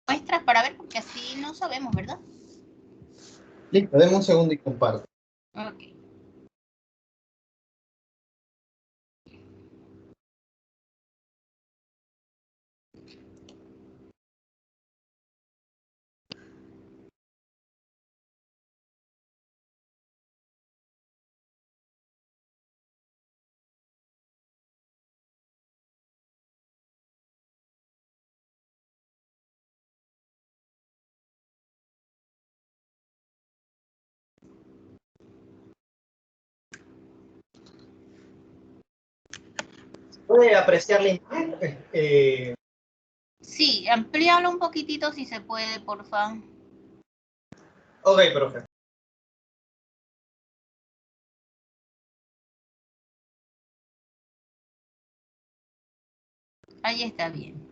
muestras para ver, porque así no sabemos, ¿verdad? Listo, deme un segundo y comparto. Ok. ¿Puede apreciar la imagen? Sí, amplíalo un poquitito si se puede, por favor. Ok, profe. Ahí está bien.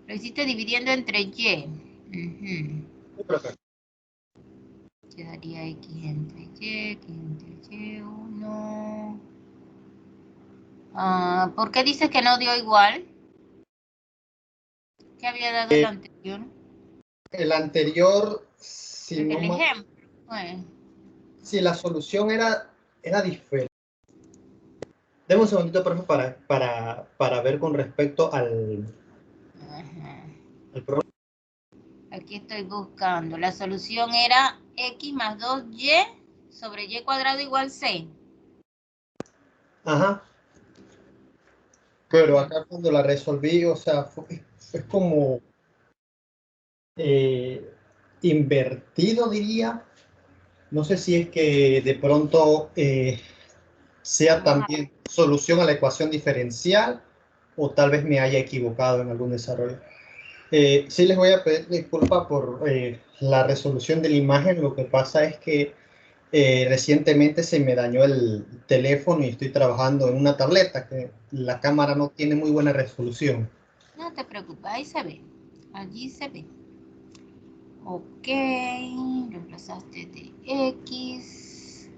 Lo hiciste dividiendo entre Y. Sí, profe. Quedaría X entre Y, X entre Y, 1. ¿Por qué dices que no dio igual? ¿Qué había dado el anterior? El anterior, si El no mal, ejemplo. Pues. si la solución era diferente. Deme un segundito, profe, para ver con respecto al problema. Aquí estoy buscando. La solución era X más 2Y sobre Y cuadrado igual 6. Ajá. Pero acá cuando la resolví, o sea, es como invertido, diría. No sé si es que de pronto sea también solución a la ecuación diferencial o tal vez me haya equivocado en algún desarrollo. Sí les voy a pedir disculpas por la resolución de la imagen. Lo que pasa es que recientemente se me dañó el teléfono y estoy trabajando en una tableta que la cámara no tiene muy buena resolución. No te preocupes, ahí se ve. Allí se ve. Ok, reemplazaste de X.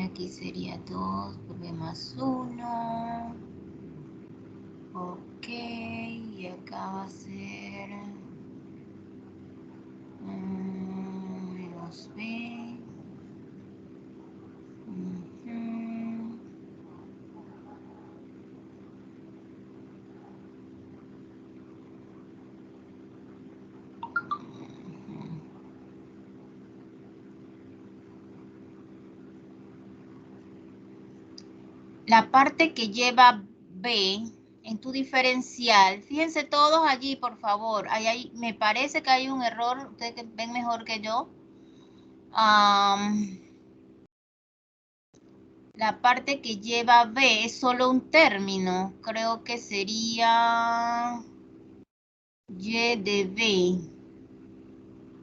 Aquí sería 2 por B más 1. Ok, y acá va a ser menos B. La parte que lleva B en tu diferencial, fíjense todos allí, por favor. Ahí me parece que hay un error, ustedes que ven mejor que yo. La parte que lleva B es solo un término. Creo que sería Y de B.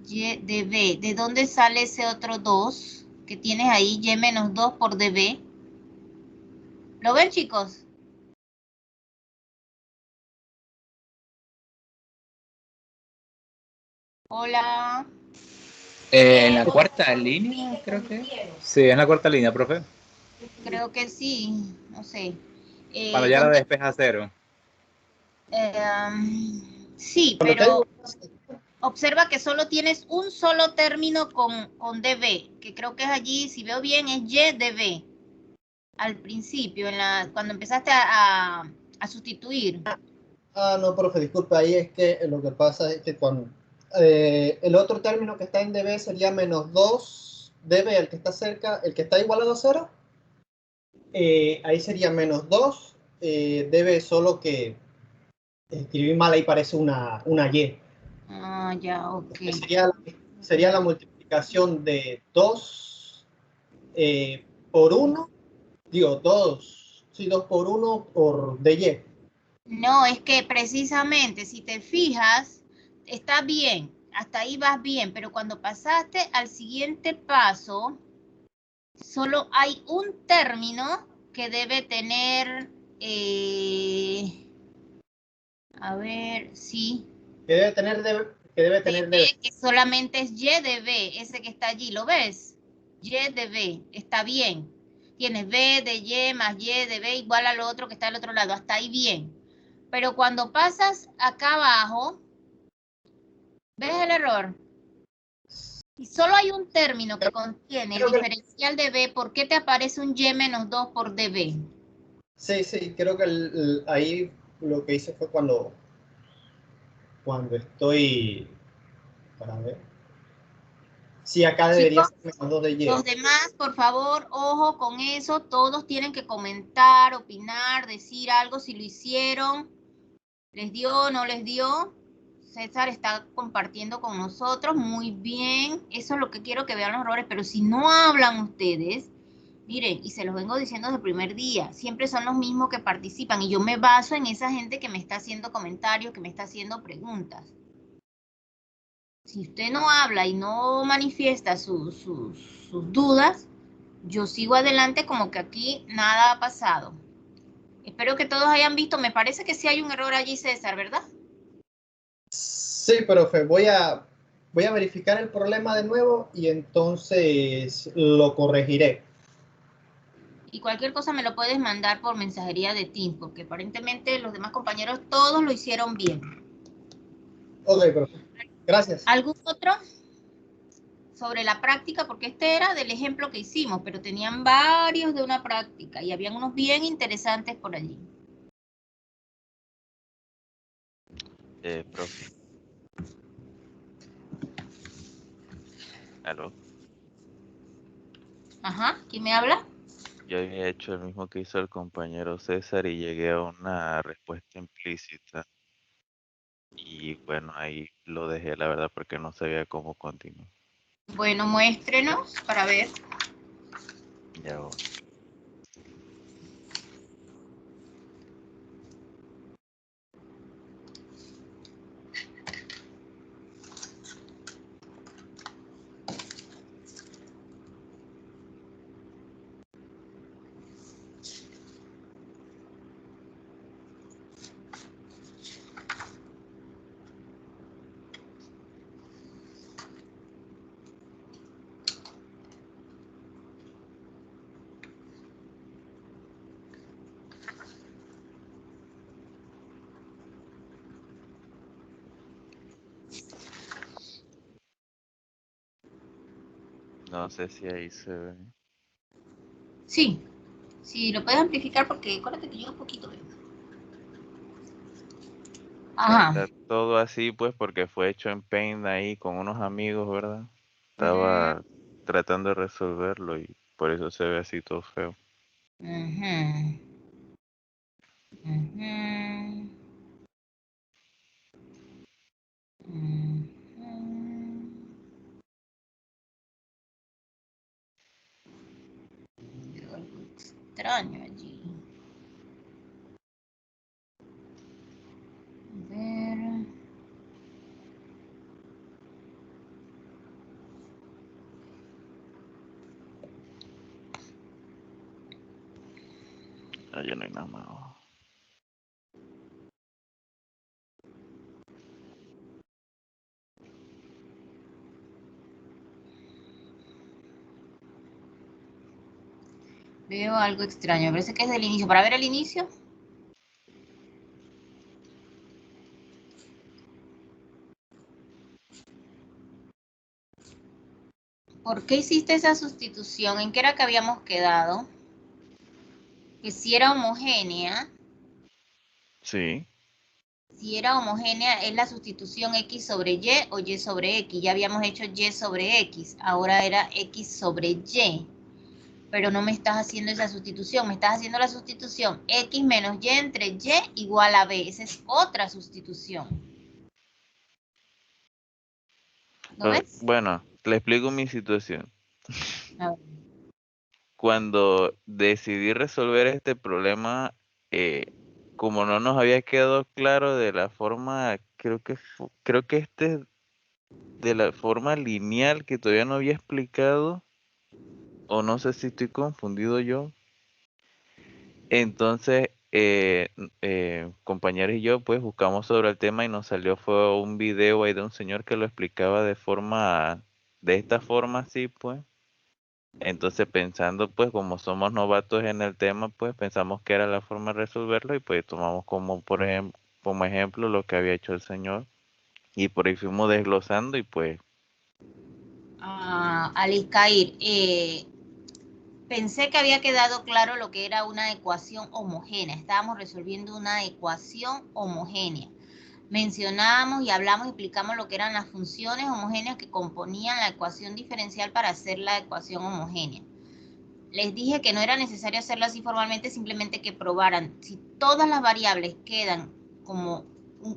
Y de B. ¿De dónde sale ese otro 2 que tienes ahí? Y menos 2 por dB. ¿Lo ven, chicos? Hola. En la cuarta línea, creo que. Sí, en la cuarta línea, profe. Creo que sí, no sé. Cuando ya la ¿Dónde? despeja cero. Sí, Cuando pero tengo, observa que solo tienes un solo término con dB, que creo que es allí, si veo bien, es Y dB. Al principio, cuando empezaste a sustituir. no, profe, disculpe, ahí es que lo que pasa es que cuando el otro término que está en dB sería menos 2 dB, el que está cerca, el que está igualado a 0, ahí sería menos 2 dB, solo que escribí mal, ahí parece una Y. Ya, ok. Sería la multiplicación de 2 por 1, digo, 2, sí, 2 por 1 por dy. No, es que precisamente, si te fijas, está bien, hasta ahí vas bien, pero cuando pasaste al siguiente paso, solo hay un término que debe tener, a ver, sí, Que debe tener dB. dB, que solamente es Y de B, ese que está allí, ¿lo ves? Y de B, está bien. Tienes B de Y más Y de B igual al otro que está al otro lado. Hasta ahí bien. Pero cuando pasas acá abajo, ¿ves el error? Y solo hay un término que contiene el diferencial de B, ¿por qué te aparece un Y menos 2 por DB? Sí, sí, creo que ahí lo que hice fue cuando estoy, para ver, sí, acá debería Chicos, ser menos 2 de Y. los demás, por favor, ojo con eso, todos tienen que comentar, opinar, decir algo si lo hicieron, les dio, no les dio. César está compartiendo con nosotros, muy bien, eso es lo que quiero que vean los errores, pero si no hablan ustedes, miren, y se los vengo diciendo desde el primer día, siempre son los mismos que participan y yo me baso en esa gente que me está haciendo comentarios, que me está haciendo preguntas. Si usted no habla y no manifiesta sus dudas, yo sigo adelante como que aquí nada ha pasado. Espero que todos hayan visto, me parece que sí hay un error allí, César, ¿verdad? Sí, profe, voy a verificar el problema de nuevo y entonces lo corregiré. Y cualquier cosa me lo puedes mandar por mensajería de Teams, porque aparentemente los demás compañeros todos lo hicieron bien. Ok, profe. Gracias. ¿Algún otro? Sobre la práctica, porque este era del ejemplo que hicimos, pero tenían varios de una práctica y habían unos bien interesantes por allí. Profe. ¿Aló? Ajá, ¿quién me habla? Yo había hecho el mismo que hizo el compañero César y llegué a una respuesta implícita. Y bueno, ahí lo dejé, la verdad, porque no sabía cómo continuar. Bueno, muéstrenos para ver. Ya voy. No sé si ahí se ve. Sí, sí, lo puedes amplificar porque acuérdate que yo un poquito veo. Ajá. Está todo así, pues, porque fue hecho en Paint ahí con unos amigos, ¿verdad? Estaba tratando de resolverlo y por eso se ve así todo feo. Uh-huh. Uh-huh. Uh-huh. Veo algo extraño allí. A ver. Ah, ya no hay nada más. Veo algo extraño. Parece que es del inicio. Para ver el inicio. ¿Por qué hiciste esa sustitución? ¿En qué era que habíamos quedado? Que si era homogénea. Sí. Si era homogénea, es la sustitución X sobre Y o Y sobre X. Ya habíamos hecho Y sobre X. Ahora era X sobre Y. Pero no me estás haciendo esa sustitución. Me estás haciendo la sustitución X menos Y entre Y igual a B. Esa es otra sustitución. ¿Lo ves? Bueno, le explico mi situación. A ver. Cuando decidí resolver este problema, como no nos había quedado claro de la forma, creo que este es de la forma lineal que todavía no había explicado, o no sé si estoy confundido yo. Entonces, compañeros y yo, pues buscamos sobre el tema y nos salió fue un video ahí de un señor que lo explicaba de esta forma, así, pues. Entonces pensando, pues como somos novatos en el tema, pues pensamos que era la forma de resolverlo y pues tomamos como ejemplo lo que había hecho el señor y por ahí fuimos desglosando y pues... Aliscair, pensé que había quedado claro lo que era una ecuación homogénea. Estábamos resolviendo una ecuación homogénea. Mencionamos y hablamos, explicamos lo que eran las funciones homogéneas que componían la ecuación diferencial para hacer la ecuación homogénea. Les dije que no era necesario hacerlo así formalmente, simplemente que probaran. Si todas las variables quedan como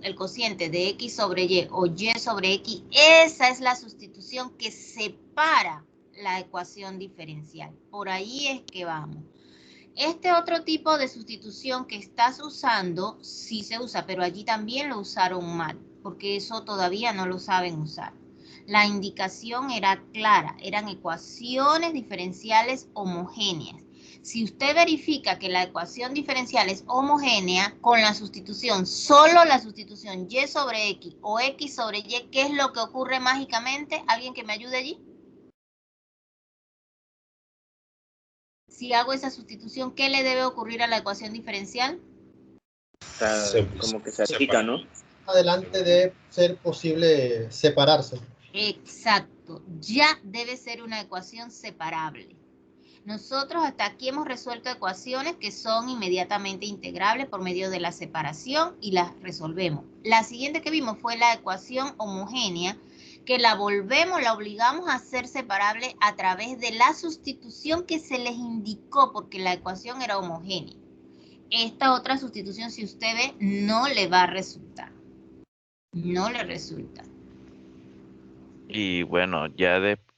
el cociente de x sobre y o y sobre x, esa es la sustitución que separa la ecuación diferencial. Por ahí es que vamos. Este otro tipo de sustitución que estás usando, sí se usa, pero allí también lo usaron mal, porque eso todavía no lo saben usar. La indicación era clara, eran ecuaciones diferenciales homogéneas. Si usted verifica que la ecuación diferencial es homogénea, con la sustitución, solo la sustitución y sobre x o x sobre y, ¿qué es lo que ocurre mágicamente? ¿Alguien que me ayude allí? Si hago esa sustitución, ¿qué le debe ocurrir a la ecuación diferencial? Como que se achica, ¿no? Adelante debe ser posible separarse. Exacto, ya debe ser una ecuación separable. Nosotros hasta aquí hemos resuelto ecuaciones que son inmediatamente integrables por medio de la separación y las resolvemos. La siguiente que vimos fue la ecuación homogénea, que la obligamos a ser separable a través de la sustitución que se les indicó, porque la ecuación era homogénea. Esta otra sustitución, si usted ve, no le va a resultar. No le resulta. Y bueno,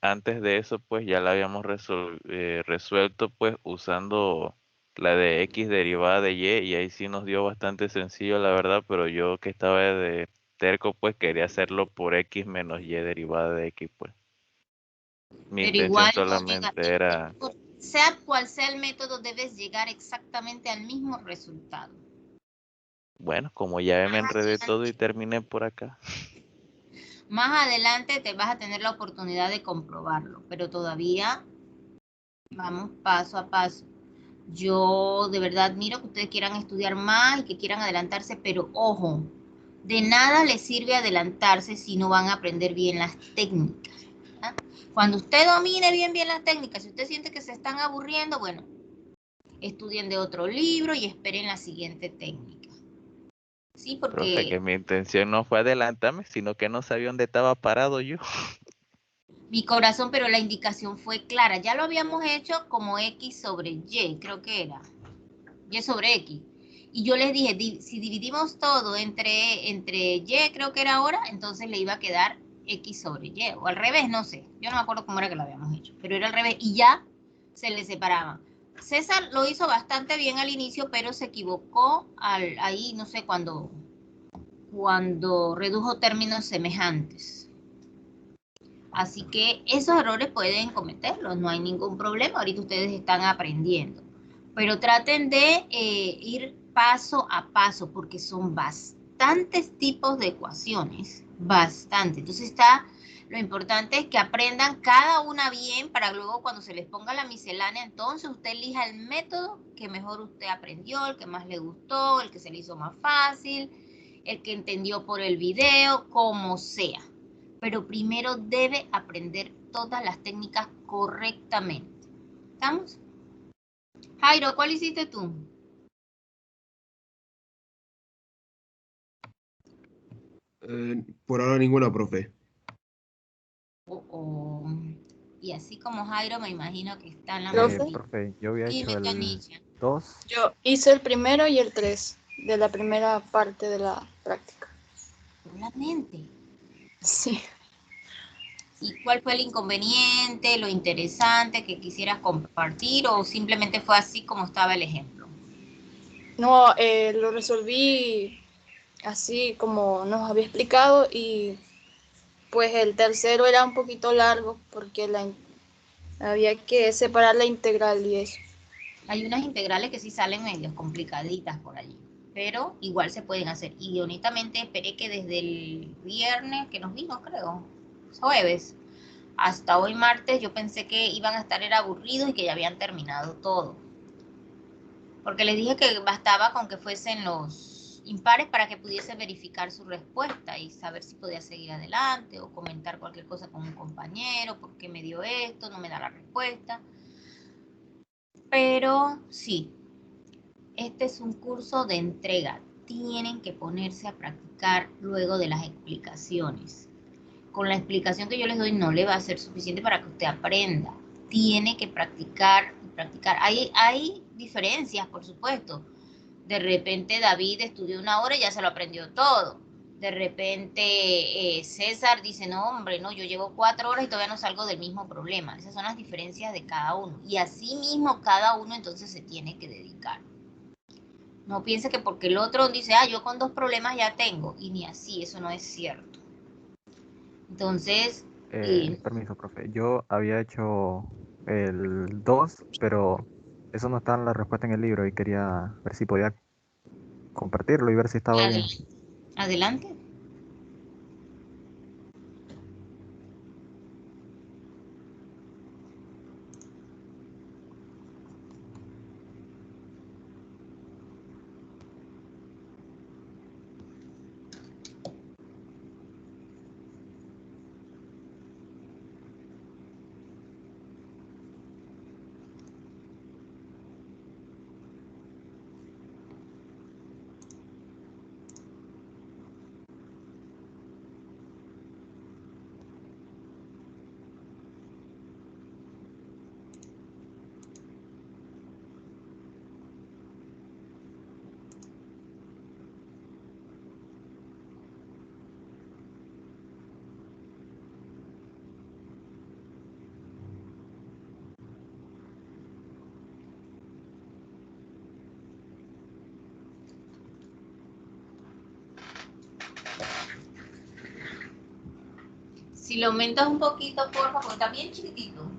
antes de eso, pues ya la habíamos resuelto, pues usando la de x derivada de y ahí sí nos dio bastante sencillo, la verdad, pero yo que estaba de terco, pues quería hacerlo por x menos y derivada de x, pues. Mi Pero intención igual no llega, solamente era... sea cual sea el método, debes llegar exactamente al mismo resultado. Bueno, como ya me enredé todo y terminé por acá. Más adelante te vas a tener la oportunidad de comprobarlo, pero todavía vamos paso a paso. Yo de verdad admiro que ustedes quieran estudiar más y que quieran adelantarse, pero ojo, de nada les sirve adelantarse si no van a aprender bien las técnicas. ¿Ah? Cuando usted domine bien las técnicas, si usted siente que se están aburriendo, bueno, estudien de otro libro y esperen la siguiente técnica. Sí, Profe, que porque mi intención no fue adelantarme, sino que no sabía dónde estaba parado yo. mi corazón, pero la indicación fue clara. Ya lo habíamos hecho como X sobre Y, creo que era. Y sobre X. Y yo les dije, si dividimos todo entre Y, creo que era ahora, entonces le iba a quedar X sobre Y. O al revés, no sé. Yo no me acuerdo cómo era que lo habíamos hecho. Pero era al revés. Y ya se le separaban. César lo hizo bastante bien al inicio, pero se equivocó ahí, no sé, cuando redujo términos semejantes. Así que esos errores pueden cometerlos, no hay ningún problema, ahorita ustedes están aprendiendo. Pero traten de ir paso a paso, porque son bastantes tipos de ecuaciones, bastante. Entonces lo importante es que aprendan cada una bien, para luego cuando se les ponga la miscelánea, entonces usted elija el método que mejor usted aprendió, el que más le gustó, el que se le hizo más fácil, el que entendió por el video, como sea. Pero primero debe aprender todas las técnicas correctamente. ¿Estamos? Jairo, ¿cuál hiciste tú? Por ahora ninguna, profe. Y así como Jairo, me imagino que está en la Profe, yo había hecho el Tanisha. 2. Yo hice el primero y el 3 de la primera parte de la práctica. Solamente. Sí. ¿Y cuál fue el inconveniente, lo interesante que quisieras compartir o simplemente fue así como estaba el ejemplo? No, lo resolví así como nos había explicado y pues el tercero era un poquito largo porque había que separar la integral y eso. Hay unas integrales que sí salen medio complicaditas por allí, pero igual se pueden hacer. Y honestamente esperé que desde el viernes que nos vimos, creo, jueves, Hasta hoy martes yo pensé que iban a estar era aburridos y que ya habían terminado todo. Porque les dije que bastaba con que fuesen los impares para que pudiese verificar su respuesta y saber si podía seguir adelante o comentar cualquier cosa con un compañero, por qué me dio esto, no me da la respuesta. Pero sí, este es un curso de entrega. Tienen que ponerse a practicar luego de las explicaciones. Con la explicación que yo les doy no le va a ser suficiente para que usted aprenda. Tiene que practicar y practicar. Hay diferencias, por supuesto. De repente David estudió 1 hora y ya se lo aprendió todo. De repente César dice, no hombre, no, yo llevo 4 horas y todavía no salgo del mismo problema. Esas son las diferencias de cada uno. Y así mismo cada uno entonces se tiene que dedicar. No piense que porque el otro dice, yo con 2 problemas ya tengo. Y ni así, eso no es cierto. Entonces... Permiso, profe. Yo había hecho el 2, pero eso no está en la respuesta en el libro y quería ver si podía compartirlo y ver si estaba bien. Adelante. Si lo aumentas un poquito, por favor, está bien chiquitito.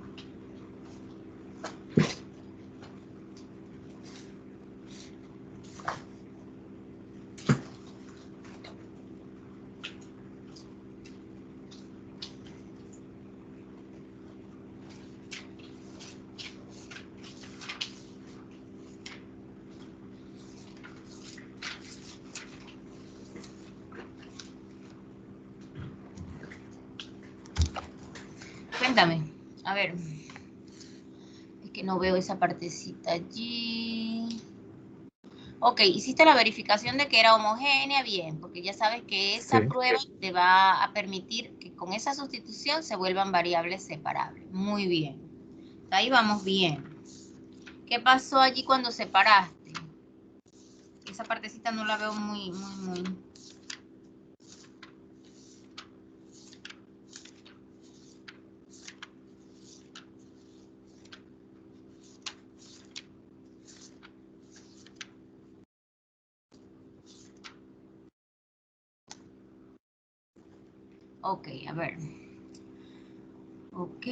Cuéntame, a ver. Es que no veo esa partecita allí. Ok, hiciste la verificación de que era homogénea, bien, porque ya sabes que esa Sí. prueba te va a permitir que con esa sustitución se vuelvan variables separables. Muy bien. Ahí vamos bien. ¿Qué pasó allí cuando separaste? Esa partecita no la veo muy. Ok, a ver. Ok,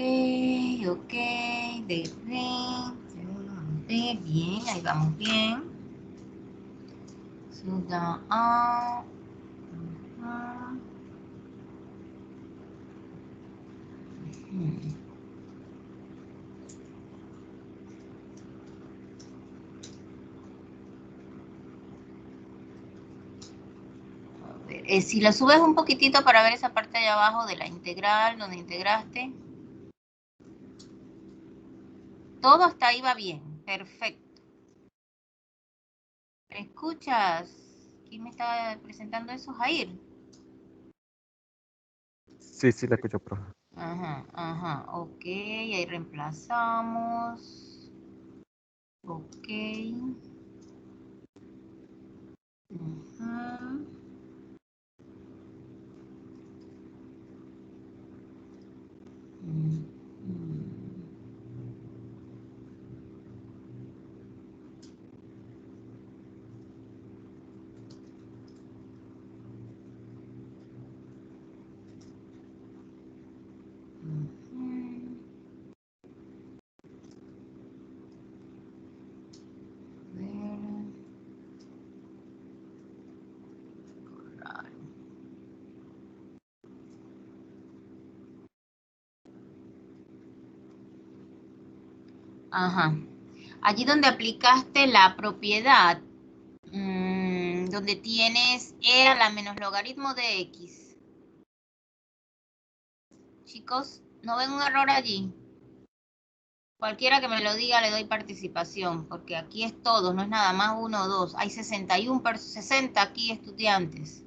bien, ahí vamos bien. Suda A. Si la subes un poquitito para ver esa parte de abajo de la integral, donde integraste. Todo hasta ahí va bien, perfecto. ¿Me escuchas? ¿Quién me está presentando eso? Jair. Sí, sí, la escucho, profe. Ajá, ok, ahí reemplazamos. Ok. Ajá. Ajá. Allí donde aplicaste la propiedad, donde tienes e a la menos logaritmo de x. Chicos, ¿no ven un error allí? Cualquiera que me lo diga le doy participación, porque aquí es todo, no es nada más 1 o 2. Hay 60 aquí estudiantes.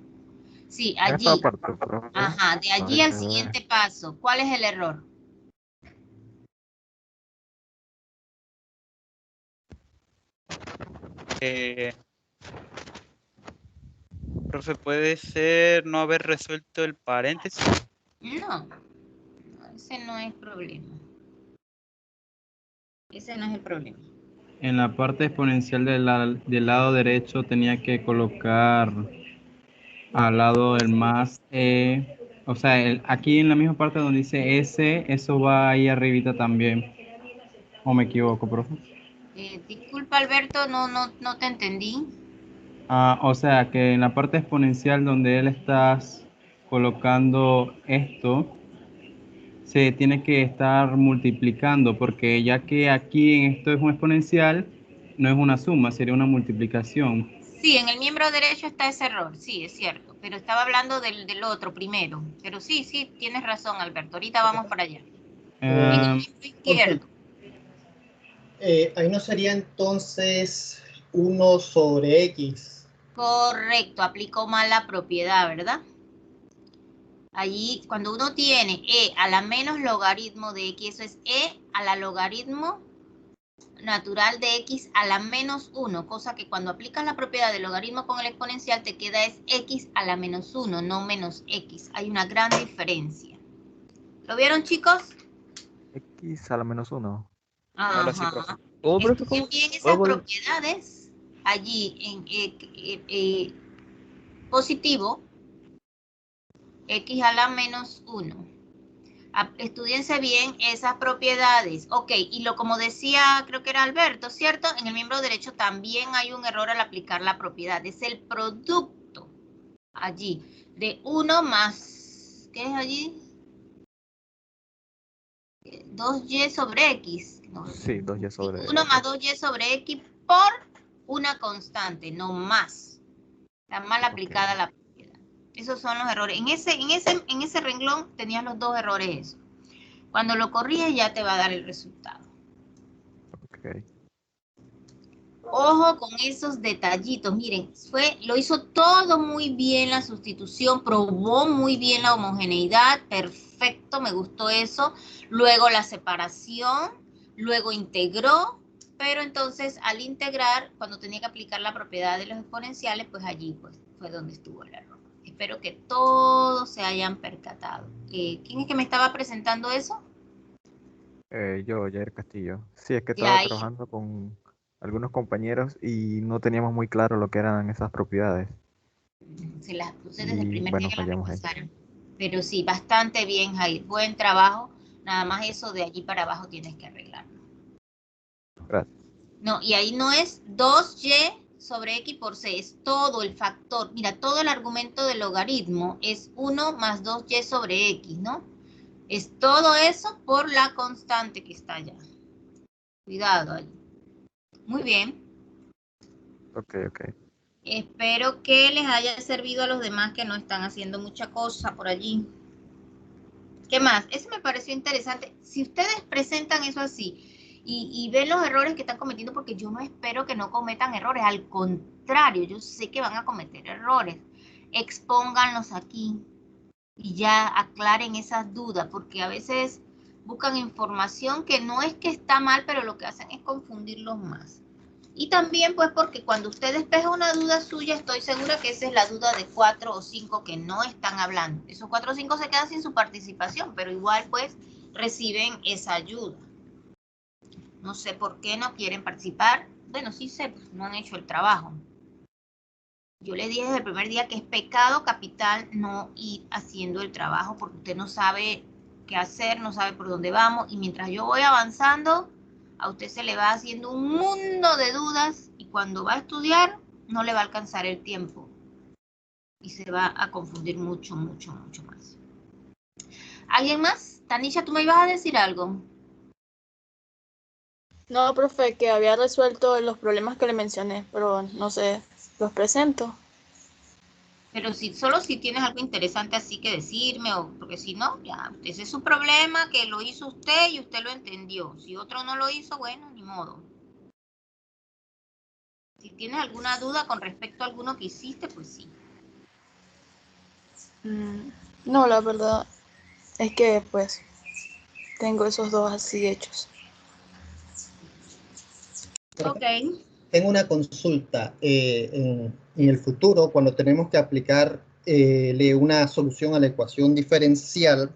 Sí, allí. Esta parte, profe. Ajá, de allí al siguiente paso. ¿Cuál es el error? Profe, ¿puede ser no haber resuelto el paréntesis? No, ese no es problema. Ese no es el problema. En la parte exponencial del lado derecho tenía que colocar al lado del más E. O sea, aquí en la misma parte donde dice S, eso va ahí arribita también. ¿O me equivoco, profe? Disculpa, Alberto, no te entendí. O sea, que en la parte exponencial donde él está colocando esto, se tiene que estar multiplicando, porque ya que aquí en esto es un exponencial, no es una suma, sería una multiplicación. Sí, en el miembro derecho está ese error, sí, es cierto, pero estaba hablando del otro primero. Pero sí, tienes razón, Alberto, ahorita vamos para allá. En el miembro izquierdo. Ahí no sería entonces 1 sobre x. Correcto, aplicó mal la propiedad, ¿verdad? Allí, cuando uno tiene e a la menos logaritmo de x, eso es e a la logaritmo natural de x a la menos 1, cosa que cuando aplicas la propiedad del logaritmo con el exponencial te queda es x a la menos 1, no menos x. Hay una gran diferencia. ¿Lo vieron, chicos? X a la menos 1. Ahora sí, profe. Estudien bien esas propiedades allí en positivo, x a la menos 1. Estudiense bien esas propiedades. Ok, y como decía, creo que era Alberto, ¿cierto? En el miembro derecho también hay un error al aplicar la propiedad. Es el producto allí de 1 más, ¿qué es allí? 2y sobre x. No, sí, 2y sobre x. 1 más 2y sobre x por una constante, no más. Está mal aplicada la propiedad. Esos son los errores. En ese renglón tenías los dos errores eso. Cuando lo corriges ya te va a dar el resultado. Okay. Ojo con esos detallitos. Miren, lo hizo todo muy bien la sustitución, probó muy bien la homogeneidad, perfecto, me gustó eso. Luego la separación, luego integró, pero entonces al integrar, cuando tenía que aplicar la propiedad de los exponenciales, pues allí pues, fue donde estuvo el error. Espero que todos se hayan percatado. ¿Quién es que me estaba presentando eso? Yo, Jair Castillo. Sí, es que estaba trabajando con algunos compañeros y no teníamos muy claro lo que eran esas propiedades. Se las puse desde el primer día que las fallamos repasaron. Pero sí, bastante bien, Jair. Buen trabajo. Nada más eso de allí para abajo tienes que arreglarlo. Gracias. No, y ahí no es 2y sobre x por c, es todo el factor. Mira, todo el argumento del logaritmo es 1 más 2y sobre x, ¿no? Es todo eso por la constante que está allá. Cuidado allí. Muy bien. Ok. Espero que les haya servido a los demás que no están haciendo mucha cosa por allí. ¿Qué más? Eso me pareció interesante. Si ustedes presentan eso así y ven los errores que están cometiendo, porque yo no espero que no cometan errores, al contrario, yo sé que van a cometer errores. Expónganlos aquí y ya aclaren esas dudas, porque a veces buscan información que no es que está mal, pero lo que hacen es confundirlos más. Y también pues porque cuando usted despeja una duda suya, estoy segura que esa es la duda de 4 o 5 que no están hablando. Esos 4 o 5 se quedan sin su participación, pero igual pues reciben esa ayuda. No sé por qué no quieren participar. Bueno, sí sé, pues no han hecho el trabajo. Yo les dije desde el primer día que es pecado capital no ir haciendo el trabajo porque usted no sabe qué hacer, no sabe por dónde vamos y mientras yo voy avanzando, a usted se le va haciendo un mundo de dudas y cuando va a estudiar no le va a alcanzar el tiempo y se va a confundir mucho más. ¿Alguien más? Tanisha, ¿tú me ibas a decir algo? No, profe, que había resuelto los problemas que le mencioné, pero no sé, los presento. Pero solo si tienes algo interesante así que decirme, o porque si no, ya, ese es su problema, que lo hizo usted y usted lo entendió. Si otro no lo hizo, bueno, ni modo. Si tienes alguna duda con respecto a alguno que hiciste, pues sí. No, la verdad es que pues tengo esos dos así hechos. Ok. Tengo una consulta. En el futuro, cuando tenemos que aplicar una solución a la ecuación diferencial,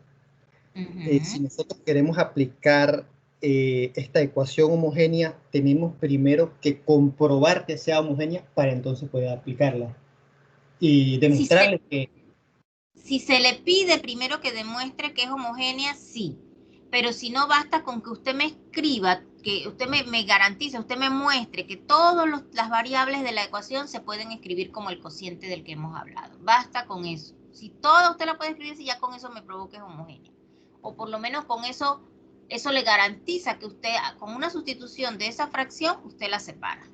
si nosotros queremos aplicar esta ecuación homogénea, tenemos primero que comprobar que sea homogénea para entonces poder aplicarla. Y demostrarle que... Si se le pide primero que demuestre que es homogénea, sí. Pero si no, basta con que usted me escriba, que usted me garantice, usted me muestre que todas las variables de la ecuación se pueden escribir como el cociente del que hemos hablado. Basta con eso. Si toda usted la puede escribir, si ya con eso me provoca que es homogénea. O por lo menos con eso le garantiza que usted, con una sustitución de esa fracción, usted la separa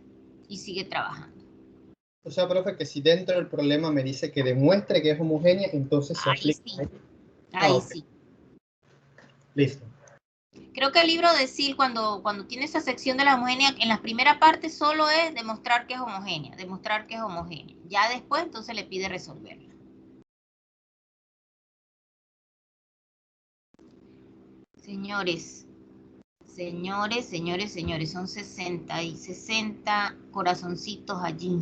y sigue trabajando. O sea, profe, que si dentro del problema me dice que demuestre que es homogénea, entonces se aplica. Sí. Ahí sí. Listo. Creo que el libro de Sil, cuando tiene esa sección de la homogénea, en la primera parte solo es demostrar que es homogénea, Ya después, entonces le pide resolverla. Señores, son 60 corazoncitos allí.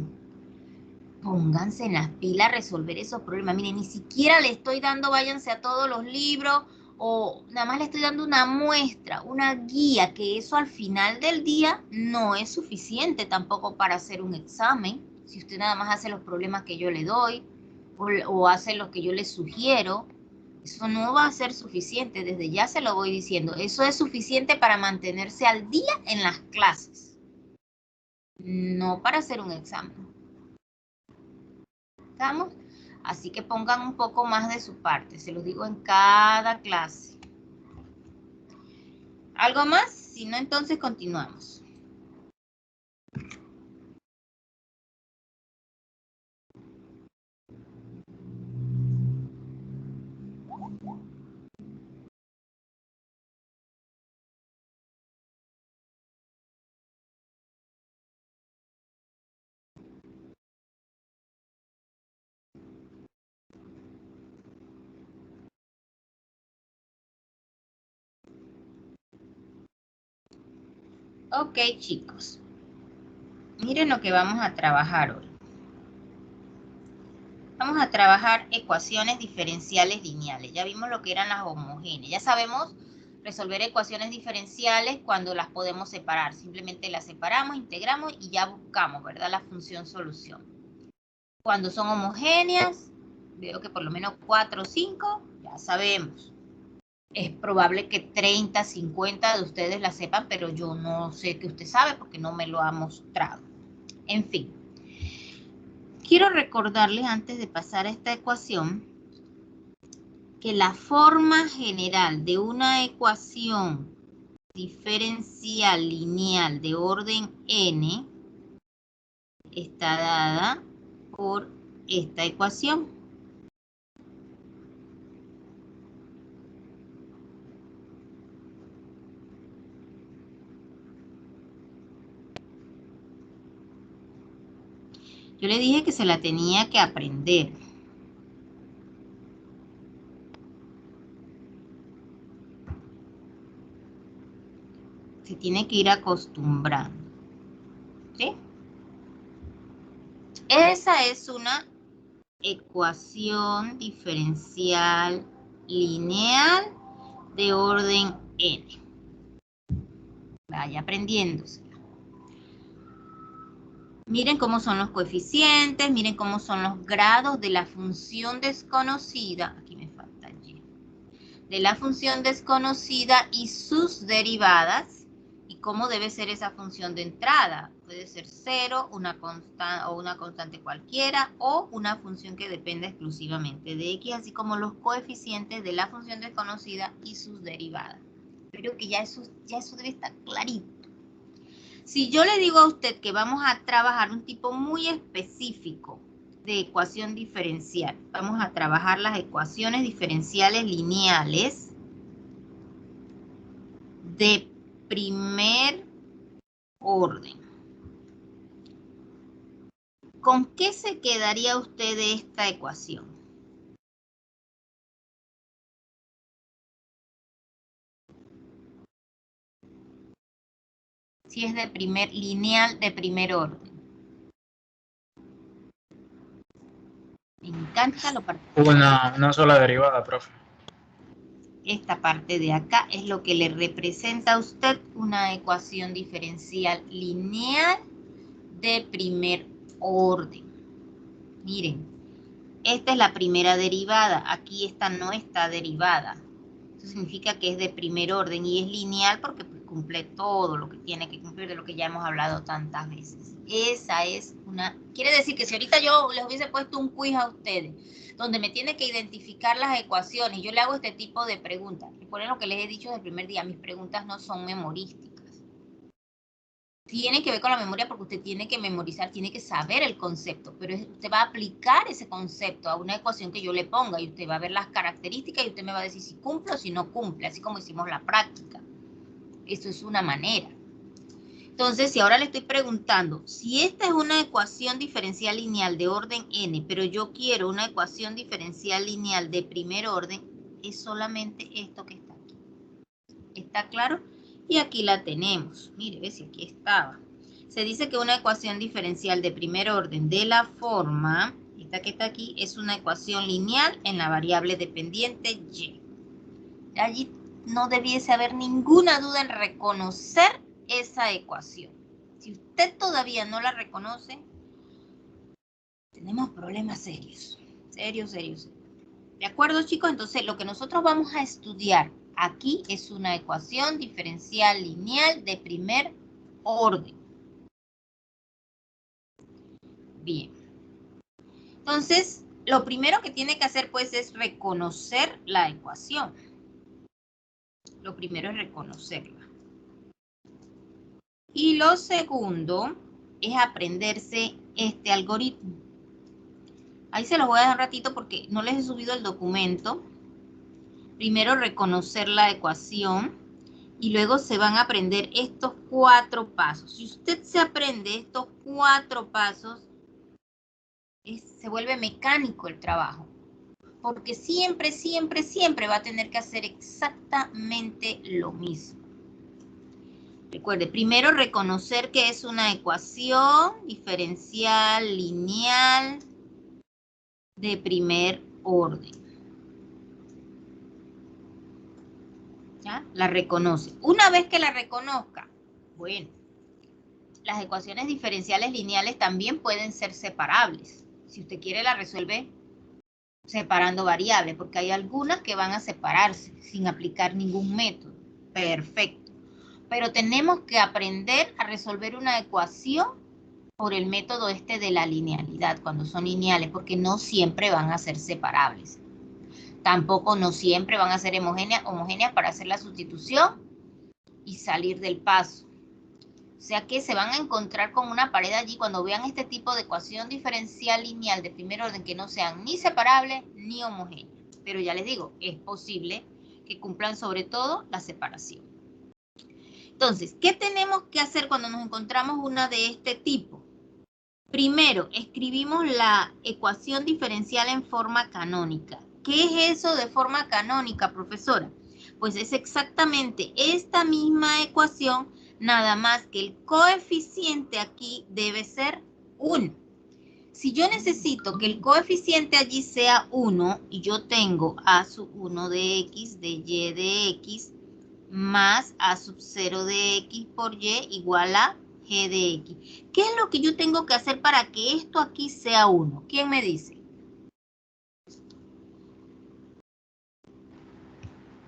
Pónganse en las pilas a resolver esos problemas. Miren, ni siquiera le estoy dando, váyanse a todos los libros, o nada más le estoy dando una muestra, una guía, que eso al final del día no es suficiente tampoco para hacer un examen. Si usted nada más hace los problemas que yo le doy, o hace los que yo le sugiero, eso no va a ser suficiente, desde ya se lo voy diciendo. Eso es suficiente para mantenerse al día en las clases, no para hacer un examen. ¿Estamos? Así que pongan un poco más de su parte, se los digo en cada clase. ¿Algo más? Si no, entonces continuamos. Ok, chicos. Miren lo que vamos a trabajar hoy. Vamos a trabajar ecuaciones diferenciales lineales. Ya vimos lo que eran las homogéneas. Ya sabemos resolver ecuaciones diferenciales cuando las podemos separar. Simplemente las separamos, integramos y ya buscamos, ¿verdad? La función solución. Cuando son homogéneas, veo que por lo menos 4 o 5, ya sabemos. Es probable que 30, 50 de ustedes la sepan, pero yo no sé que usted sabe porque no me lo ha mostrado. En fin. Quiero recordarles antes de pasar a esta ecuación que la forma general de una ecuación diferencial lineal de orden n está dada por esta ecuación. Yo le dije que se la tenía que aprender. Se tiene que ir acostumbrando. ¿Sí? Esa es una ecuación diferencial lineal de orden n. Vaya aprendiéndose. Miren cómo son los coeficientes, miren cómo son los grados de la función desconocida. Aquí me falta Y. De la función desconocida y sus derivadas. Y cómo debe ser esa función de entrada. Puede ser 0, una constante cualquiera, o una función que dependa exclusivamente de X, así como los coeficientes de la función desconocida y sus derivadas. Creo que ya eso debe estar clarito. Si yo le digo a usted que vamos a trabajar un tipo muy específico de ecuación diferencial, vamos a trabajar las ecuaciones diferenciales lineales de primer orden. ¿Con qué se quedaría usted de esta ecuación? Si es de lineal de primer orden. Me encanta lo particular. Una sola derivada, profe. Esta parte de acá es lo que le representa a usted una ecuación diferencial lineal de primer orden. Miren, esta es la primera derivada, aquí esta no está derivada. Eso significa que es de primer orden y es lineal porque cumple todo lo que tiene que cumplir, de lo que ya hemos hablado tantas veces. Esa es una... Quiere decir que si ahorita yo les hubiese puesto un quiz a ustedes, donde me tiene que identificar las ecuaciones, yo le hago este tipo de preguntas. Y por lo que les he dicho desde el primer día, mis preguntas no son memorísticas. Tiene que ver con la memoria porque usted tiene que memorizar, tiene que saber el concepto, pero usted va a aplicar ese concepto a una ecuación que yo le ponga y usted va a ver las características y usted me va a decir si cumple o si no cumple, así como hicimos la práctica. Eso es una manera. Entonces, si ahora le estoy preguntando, si esta es una ecuación diferencial lineal de orden n, pero yo quiero una ecuación diferencial lineal de primer orden, es solamente esto que está aquí. ¿Está claro? Y aquí la tenemos. Mire, ve si aquí estaba. Se dice que una ecuación diferencial de primer orden de la forma, esta que está aquí, es una ecuación lineal en la variable dependiente y. Allí no debiese haber ninguna duda en reconocer esa ecuación. Si usted todavía no la reconoce, tenemos problemas serios. Serios. ¿De acuerdo, chicos? Entonces, lo que nosotros vamos a estudiar aquí es una ecuación diferencial lineal de primer orden. Bien. Entonces, lo primero que tiene que hacer, pues, es reconocer la ecuación. Lo primero es reconocerla. Y lo segundo es aprenderse este algoritmo. Ahí se los voy a dar un ratito porque no les he subido el documento. Primero reconocer la ecuación y luego se van a aprender estos 4 pasos. Si usted se aprende estos 4 pasos, se vuelve mecánico el trabajo. Porque siempre va a tener que hacer exactamente lo mismo. Recuerde, primero reconocer que es una ecuación diferencial lineal de primer orden. ¿Ya? La reconoce. Una vez que la reconozca, bueno, las ecuaciones diferenciales lineales también pueden ser separables. Si usted quiere, la resuelve separando variables, porque hay algunas que van a separarse sin aplicar ningún método. Perfecto. Pero tenemos que aprender a resolver una ecuación por el método este de la linealidad, cuando son lineales, porque no siempre van a ser separables. Tampoco no siempre van a ser homogéneas para hacer la sustitución y salir del paso. O sea que se van a encontrar con una pared allí cuando vean este tipo de ecuación diferencial lineal de primer orden que no sean ni separables ni homogéneas. Pero ya les digo, es posible que cumplan sobre todo la separación. Entonces, ¿qué tenemos que hacer cuando nos encontramos una de este tipo? Primero, escribimos la ecuación diferencial en forma canónica. ¿Qué es eso de forma canónica, profesora? Pues es exactamente esta misma ecuación, nada más que el coeficiente aquí debe ser 1. Si yo necesito que el coeficiente allí sea 1 y yo tengo a sub 1 de x, de y de x, más a sub 0 de x por y igual a g de x. ¿Qué es lo que yo tengo que hacer para que esto aquí sea 1? ¿Quién me dice?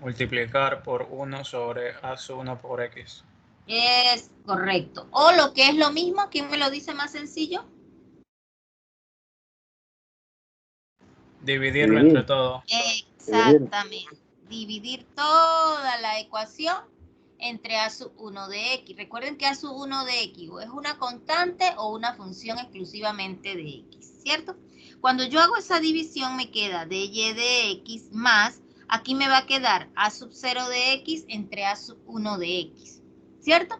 Multiplicar por 1 sobre a sub 1 por x. Es correcto. O lo que es lo mismo, ¿quién me lo dice más sencillo? Dividirlo entre todo. Exactamente. Dividir toda la ecuación entre a sub 1 de x. Recuerden que a sub 1 de x o es una constante o una función exclusivamente de x, ¿cierto? Cuando yo hago esa división me queda dy de x más, aquí me va a quedar a sub 0 de x entre a sub 1 de x, ¿cierto?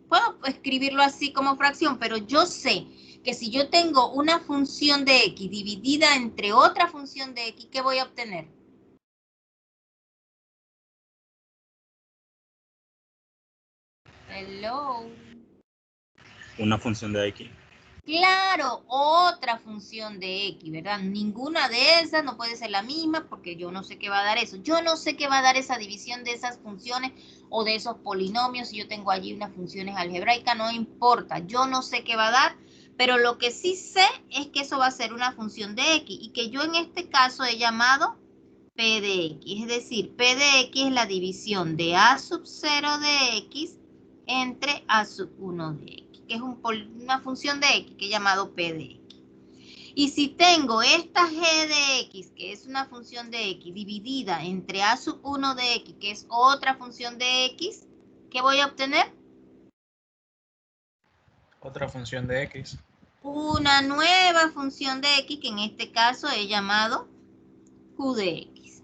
Puedo escribirlo así como fracción, pero yo sé que si yo tengo una función de x dividida entre otra función de x, ¿qué voy a obtener? Hello. Una función de x. Claro, otra función de x, ¿verdad? Ninguna de esas no puede ser la misma porque yo no sé qué va a dar eso. Yo no sé qué va a dar esa división de esas funciones o de esos polinomios. Si yo tengo allí unas funciones algebraicas, no importa. Yo no sé qué va a dar, pero lo que sí sé es que eso va a ser una función de x y que yo en este caso he llamado p de x. Es decir, p de x es la división de a sub 0 de x entre a sub 1 de x, que es una función de x que he llamado p de x. Y si tengo esta g de x, que es una función de x, dividida entre a sub 1 de x, que es otra función de x, ¿qué voy a obtener? Otra función de x. Una nueva función de x, que en este caso he llamado q de x.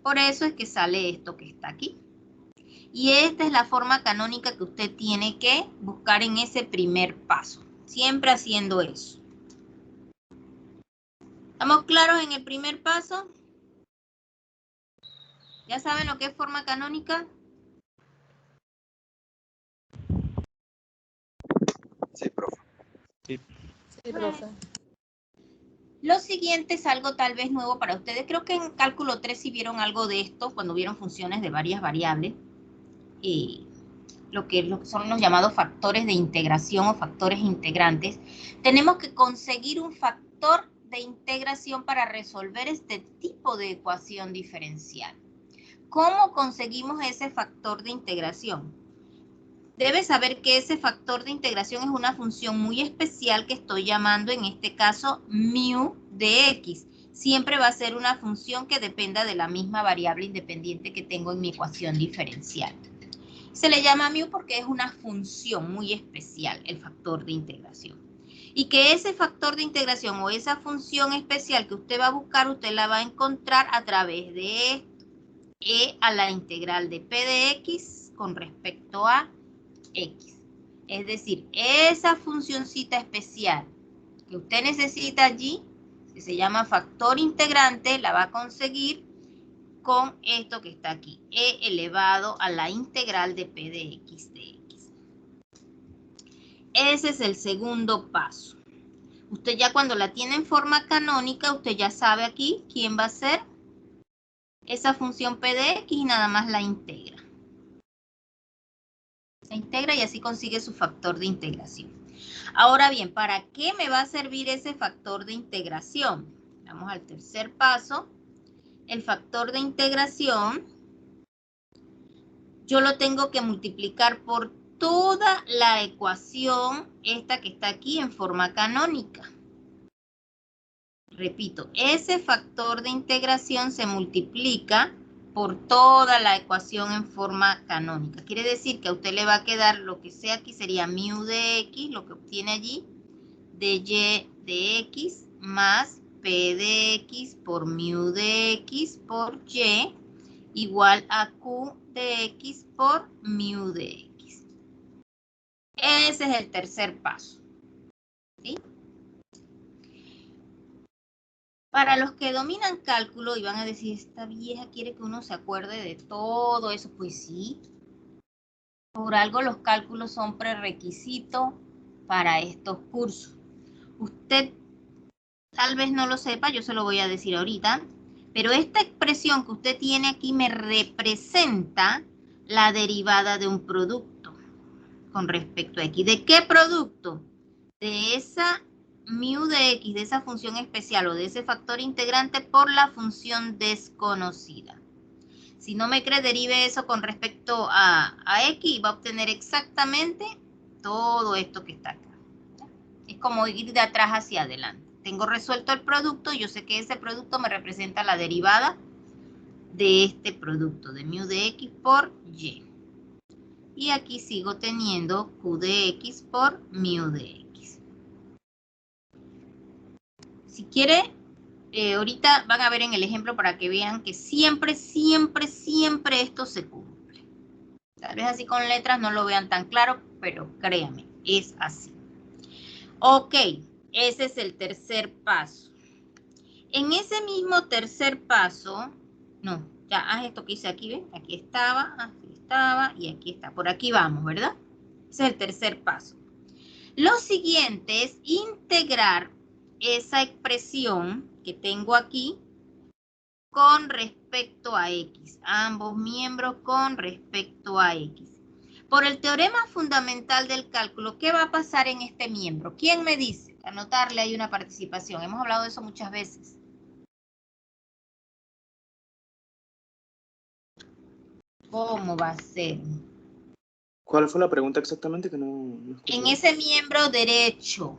Por eso es que sale esto que está aquí. Y esta es la forma canónica que usted tiene que buscar en ese primer paso. Siempre haciendo eso. ¿Estamos claros en el primer paso? ¿Ya saben lo que es forma canónica? Sí, profe. Sí, profe. Lo siguiente es algo tal vez nuevo para ustedes. Creo que en cálculo 3 sí vieron algo de esto cuando vieron funciones de varias variables. Lo que son los llamados factores de integración o factores integrantes. Tenemos que conseguir un factor de integración para resolver este tipo de ecuación diferencial. ¿Cómo conseguimos ese factor de integración? Debes saber que ese factor de integración es una función muy especial que estoy llamando en este caso mu de x. Siempre va a ser una función que dependa de la misma variable independiente que tengo en mi ecuación diferencial. Se le llama mu porque es una función muy especial, el factor de integración. Y que ese factor de integración o esa función especial que usted va a buscar, usted la va a encontrar a través de esto. E a la integral de p de x con respecto a x. Es decir, esa funcioncita especial que usted necesita allí, que se llama factor integrante, la va a conseguir con esto que está aquí, e elevado a la integral de p de x. Ese es el segundo paso. Usted ya cuando la tiene en forma canónica, usted ya sabe aquí quién va a ser esa función p de x y nada más la integra. Se integra y así consigue su factor de integración. Ahora bien, ¿para qué me va a servir ese factor de integración? Vamos al tercer paso. El factor de integración yo lo tengo que multiplicar por toda la ecuación, esta que está aquí en forma canónica. Repito, ese factor de integración se multiplica por toda la ecuación en forma canónica. Quiere decir que a usted le va a quedar lo que sea aquí, sería mu de x, lo que obtiene allí, de y de x, más p de x por mu de x por y, igual a q de x por mu de x. Ese es el tercer paso. ¿Sí? Para los que dominan cálculo y van a decir, esta vieja quiere que uno se acuerde de todo eso, pues sí. Por algo los cálculos son prerequisito para estos cursos. Usted tal vez no lo sepa, yo se lo voy a decir ahorita, pero esta expresión que usted tiene aquí me representa la derivada de un producto con respecto a x. ¿De qué producto? De esa mu de x, de esa función especial o de ese factor integrante por la función desconocida. Si no me cree, derive eso con respecto a x y va a obtener exactamente todo esto que está acá. Es como ir de atrás hacia adelante. Tengo resuelto el producto, yo sé que ese producto me representa la derivada de este producto, de mu de x por y. Y aquí sigo teniendo Q de X por mu de X. Si quiere, ahorita van a ver en el ejemplo para que vean que siempre, siempre, siempre esto se cumple. Tal vez así con letras no lo vean tan claro, pero créanme, es así. Ok, ese es el tercer paso. En ese mismo tercer paso, no, ya haz esto que hice aquí, ¿ven? Aquí estaba, y aquí está. Por aquí vamos, ¿verdad? Ese es el tercer paso. Lo siguiente es integrar esa expresión que tengo aquí con respecto a X. Ambos miembros con respecto a X. Por el teorema fundamental del cálculo, ¿qué va a pasar en este miembro? ¿Quién me dice? Anotarle ahí una participación. Hemos hablado de eso muchas veces. ¿Cómo va a ser? ¿Cuál fue la pregunta exactamente que no En ese miembro derecho,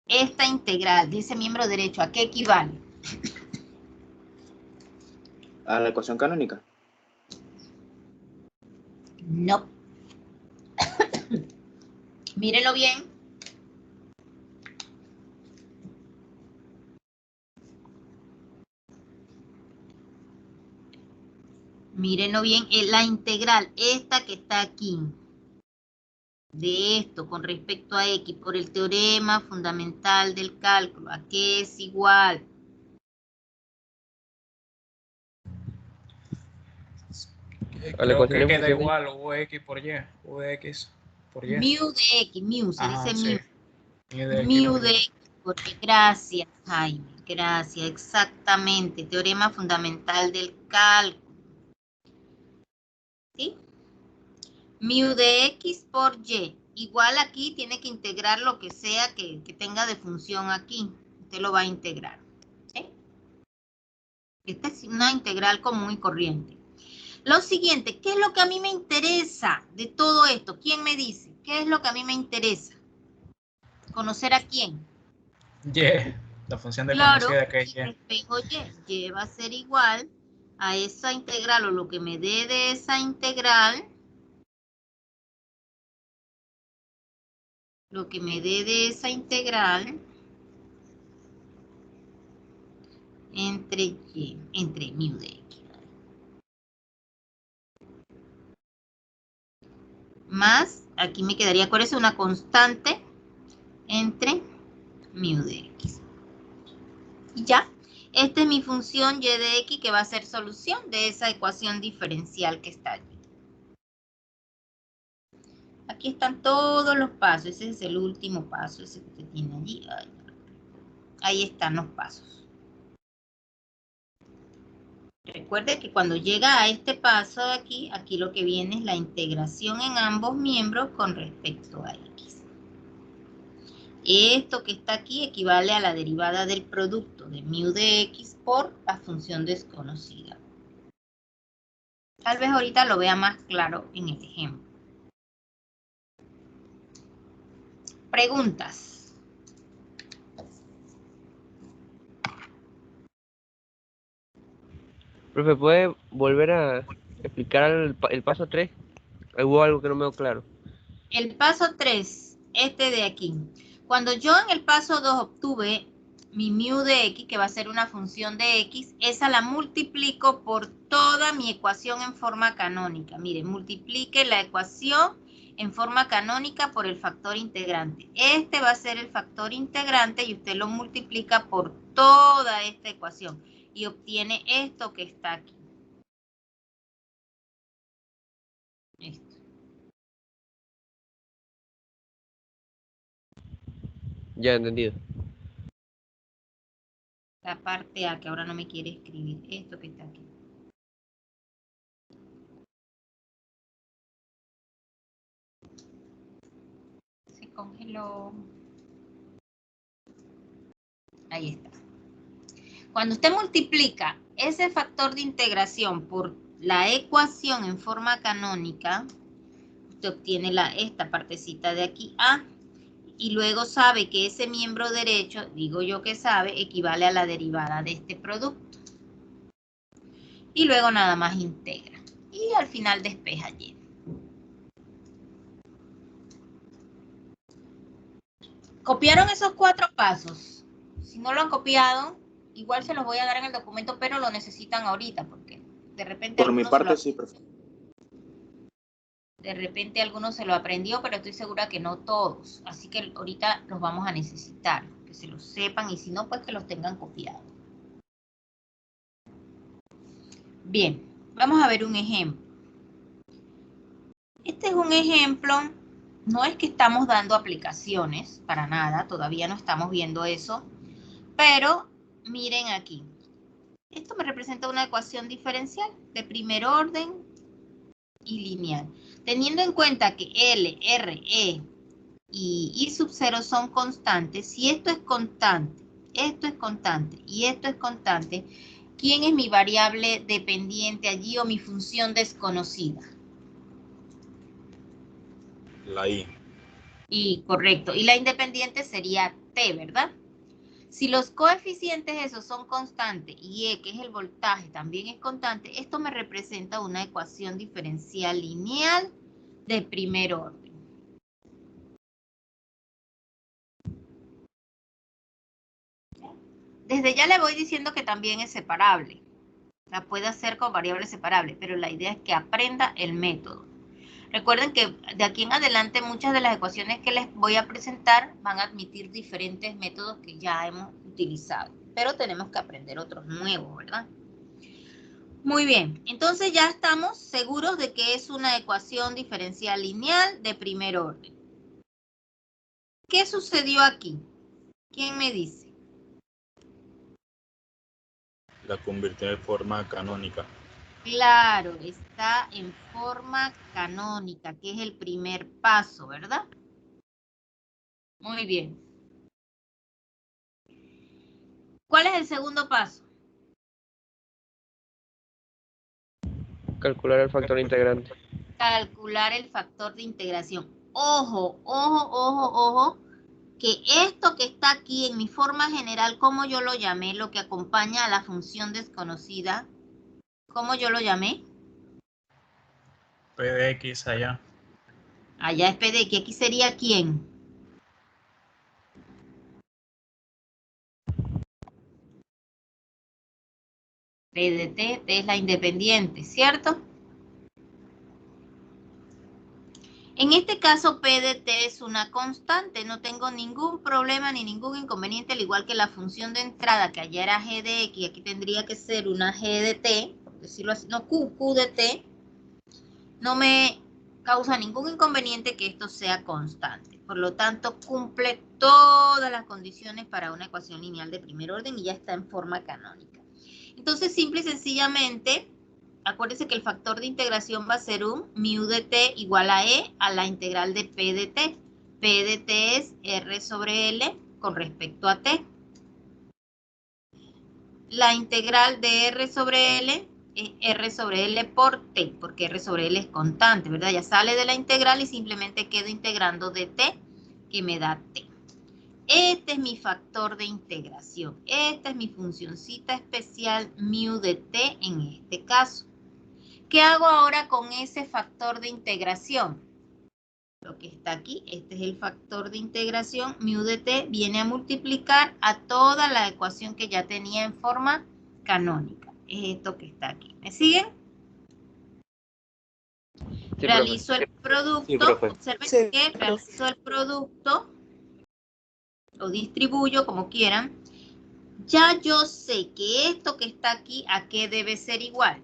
esta integral de ese miembro derecho, ¿a qué equivale? ¿A la ecuación canónica? No. Mírenlo bien. Mírenlo bien, la integral, esta que está aquí, de esto con respecto a X, por el teorema fundamental del cálculo, ¿a qué es igual? Creo que queda igual Ux por Y, Ux por Y. Mu de X, mu, se dice sí. Mu de X por Y. Gracias, Jaime, gracias, exactamente, teorema fundamental del cálculo. ¿Sí? Mu de X por Y. Igual aquí tiene que integrar lo que sea que tenga de función aquí. Usted lo va a integrar. ¿Sí? Esta es una integral común y corriente. Lo siguiente, ¿qué es lo que a mí me interesa de todo esto? ¿Quién me dice? ¿Qué es lo que a mí me interesa? ¿Conocer a quién? Y, la función de Claro, conocida que es Y. espejo Y va a ser igual a esa integral o lo que me dé de esa integral. Lo que me dé de esa integral entre mu de X. Más, aquí me quedaría, ¿cuál es una constante? Entre mu de X. Y ya, esta es mi función Y de X que va a ser solución de esa ecuación diferencial que está allí. Aquí están todos los pasos, ese es el último paso, ese que usted tiene allí. Ahí están los pasos. Recuerde que cuando llega a este paso de aquí, aquí lo que viene es la integración en ambos miembros con respecto a X. Esto que está aquí equivale a la derivada del producto de mu de X por la función desconocida. Tal vez ahorita lo vea más claro en el ejemplo. Preguntas. Profe, ¿puede volver a explicar el paso 3? Hubo algo que no me quedó claro. El paso 3, este de aquí. Cuando yo en el paso 2 obtuve mi mu de X, que va a ser una función de X, esa la multiplico por toda mi ecuación en forma canónica. Miren, multiplique la ecuación en forma canónica por el factor integrante. Este va a ser el factor integrante y usted lo multiplica por toda esta ecuación y obtiene esto que está aquí. Esto. Ya, entendido. La parte A, que ahora no me quiere escribir, esto que está aquí. Se congeló. Ahí está. Cuando usted multiplica ese factor de integración por la ecuación en forma canónica, usted obtiene esta partecita de aquí A, y luego sabe que ese miembro derecho, digo yo que sabe, equivale a la derivada de este producto. Y luego nada más integra. y al final despeja Y. ¿Copiaron esos 4 pasos? Si no lo han copiado, igual se los voy a dar en el documento, pero lo necesitan ahorita, porque de repente Por mi parte sí, profe. De repente algunos se lo aprendió, pero estoy segura que no todos. Así que ahorita los vamos a necesitar, que se los sepan y si no, pues que los tengan copiados. Bien, vamos a ver un ejemplo. Este es un ejemplo, no es que estamos dando aplicaciones, para nada, todavía no estamos viendo eso, pero miren aquí. Esto me representa una ecuación diferencial de primer orden y lineal. Teniendo en cuenta que L, R, E y I sub 0 son constantes, si esto es constante y esto es constante, ¿quién es mi variable dependiente allí o mi función desconocida? La I. Y correcto. Y la independiente sería T, ¿verdad? Si los coeficientes esos son constantes y E, que es el voltaje, también es constante, esto me representa una ecuación diferencial lineal de primer orden. Desde ya le voy diciendo que también es separable. La puede hacer con variables separables, pero la idea es que aprenda el método. Recuerden que de aquí en adelante muchas de las ecuaciones que les voy a presentar van a admitir diferentes métodos que ya hemos utilizado, pero tenemos que aprender otros nuevos, ¿verdad? Muy bien, entonces ya estamos seguros de que es una ecuación diferencial lineal de primer orden. ¿Qué sucedió aquí? ¿Quién me dice? La convirtió en forma canónica. Claro, está en forma canónica, que es el primer paso, ¿verdad? Muy bien. ¿Cuál es el segundo paso? Calcular el factor integrante. Calcular el factor de integración. Ojo, ojo, ojo, ojo, que esto que está aquí en mi forma general, como yo lo llamé, lo que acompaña a la función desconocida, ¿cómo yo lo llamé? P de X allá. Allá es P de X, aquí sería ¿quién? P de T, T es la independiente, ¿cierto? En este caso, P de T es una constante, no tengo ningún problema ni ningún inconveniente, al igual que la función de entrada, que allá era G de X, aquí tendría que ser una G de T, por decirlo así, no, Q de T, no me causa ningún inconveniente que esto sea constante. Por lo tanto, cumple todas las condiciones para una ecuación lineal de primer orden y ya está en forma canónica. Entonces, simple y sencillamente, acuérdense que el factor de integración va a ser un mu de t igual a e a la integral de p de t. P de t es r sobre l con respecto a t. La integral de r sobre l es r sobre l por t, porque r sobre l es constante, ¿verdad? Ya sale de la integral y simplemente quedo integrando de t, que me da t. Este es mi factor de integración. Esta es mi funcioncita especial mu de t en este caso. ¿Qué hago ahora con ese factor de integración? Lo que está aquí, este es el factor de integración, mu de t viene a multiplicar a toda la ecuación que ya tenía en forma canónica. Es esto que está aquí. ¿Me siguen? Sí, Realizo el producto, sí, observen que realizo el producto, lo distribuyo como quieran. Ya yo sé que esto que está aquí, ¿a qué debe ser igual?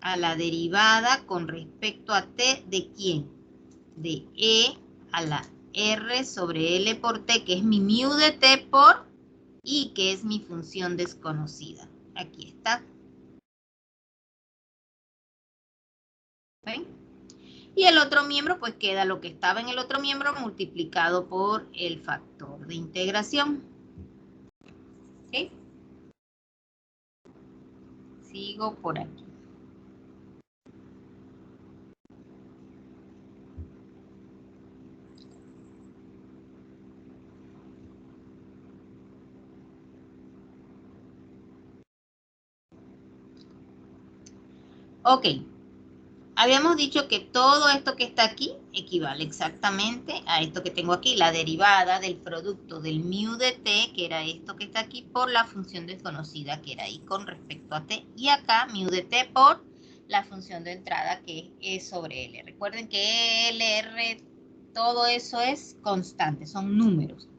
A la derivada con respecto a t de quién? De e a la r sobre l por t, que es mi mu de t por i, que es mi función desconocida. Aquí está. ¿Ven? Y el otro miembro, pues queda lo que estaba en el otro miembro multiplicado por el factor de integración. ¿Ok? Sigo por aquí. Ok. Habíamos dicho que todo esto que está aquí equivale exactamente a esto que tengo aquí, la derivada del producto del mu de t, que era esto que está aquí, por la función desconocida que era y con respecto a t. Y acá mu de t por la función de entrada que es E sobre L. Recuerden que L, R, todo eso es constante, son números.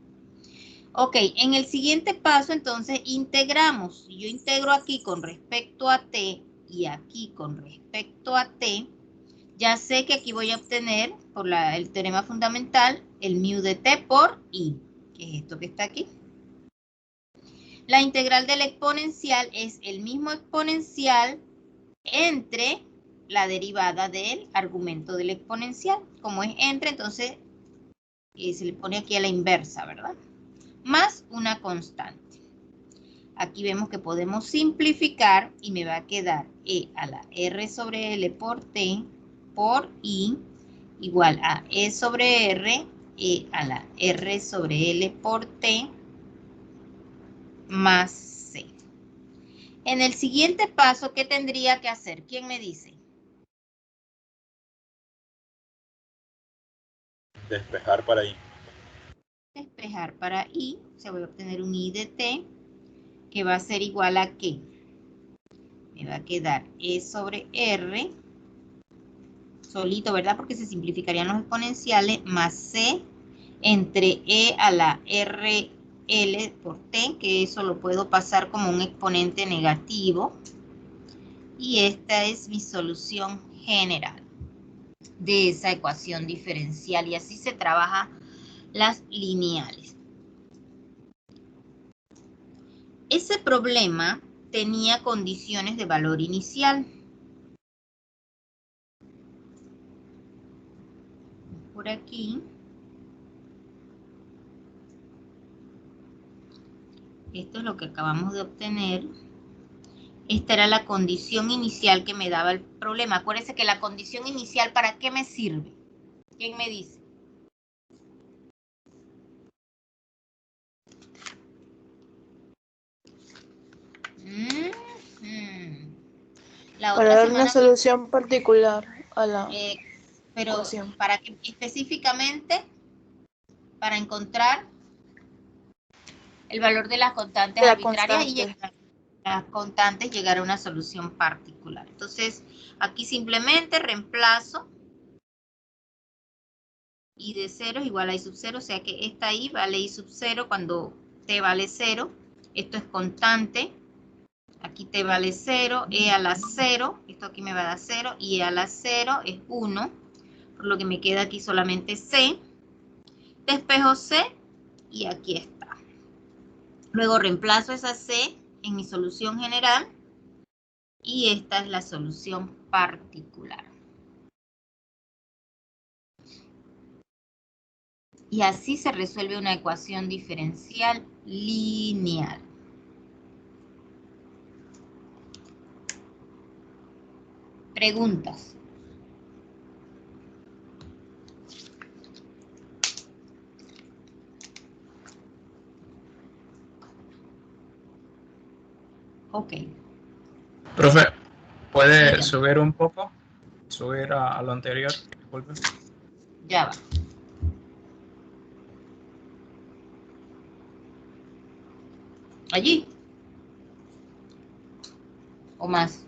Ok, en el siguiente paso entonces integramos. Si yo integro aquí con respecto a t y aquí con respecto a t, ya sé que aquí voy a obtener por el teorema fundamental el mu de t por i, que es esto que está aquí. La integral del exponencial es el mismo exponencial entre la derivada del argumento del exponencial. Como es entre, entonces se le pone aquí a la inversa, ¿verdad? Más una constante. Aquí vemos que podemos simplificar y me va a quedar e a la r sobre l por t por i igual a e sobre r, e a la r sobre l por t más c. En el siguiente paso, ¿qué tendría que hacer? ¿Quién me dice? Despejar para i. Despejar para i, se voy a obtener un i de t, que va a ser igual a ¿qué? Me va a quedar e sobre r, solito, ¿verdad? Porque se simplificarían los exponenciales, más c entre e a la rl por t, que eso lo puedo pasar como un exponente negativo. Y esta es mi solución general de esa ecuación diferencial. Y así se trabaja las lineales. Ese problema tenía condiciones de valor inicial. Por aquí. Esto es lo que acabamos de obtener. Esta era la condición inicial que me daba el problema. Acuérdense que la condición inicial, ¿para qué me sirve? ¿Quién me dice? Para dar una solución particular a la pero ecuación. Para que específicamente, para encontrar el valor de las constantes arbitrarias y llegar a las constantes, llegar a una solución particular. Entonces, aquí simplemente reemplazo i de 0 es igual a i sub 0, o sea que esta i vale i sub 0 cuando t vale 0. Esto es constante. Aquí t vale 0, e a la 0, esto aquí me va a dar 0, y e a la 0 es 1, por lo que me queda aquí solamente c. Despejo c y aquí está. Luego reemplazo esa c en mi solución general y esta es la solución particular. Y así se resuelve una ecuación diferencial lineal. Preguntas. Ok. Profe, ¿puede subir un poco? Subir a lo anterior, disculpe. Ya va. ¿Allí? ¿O más?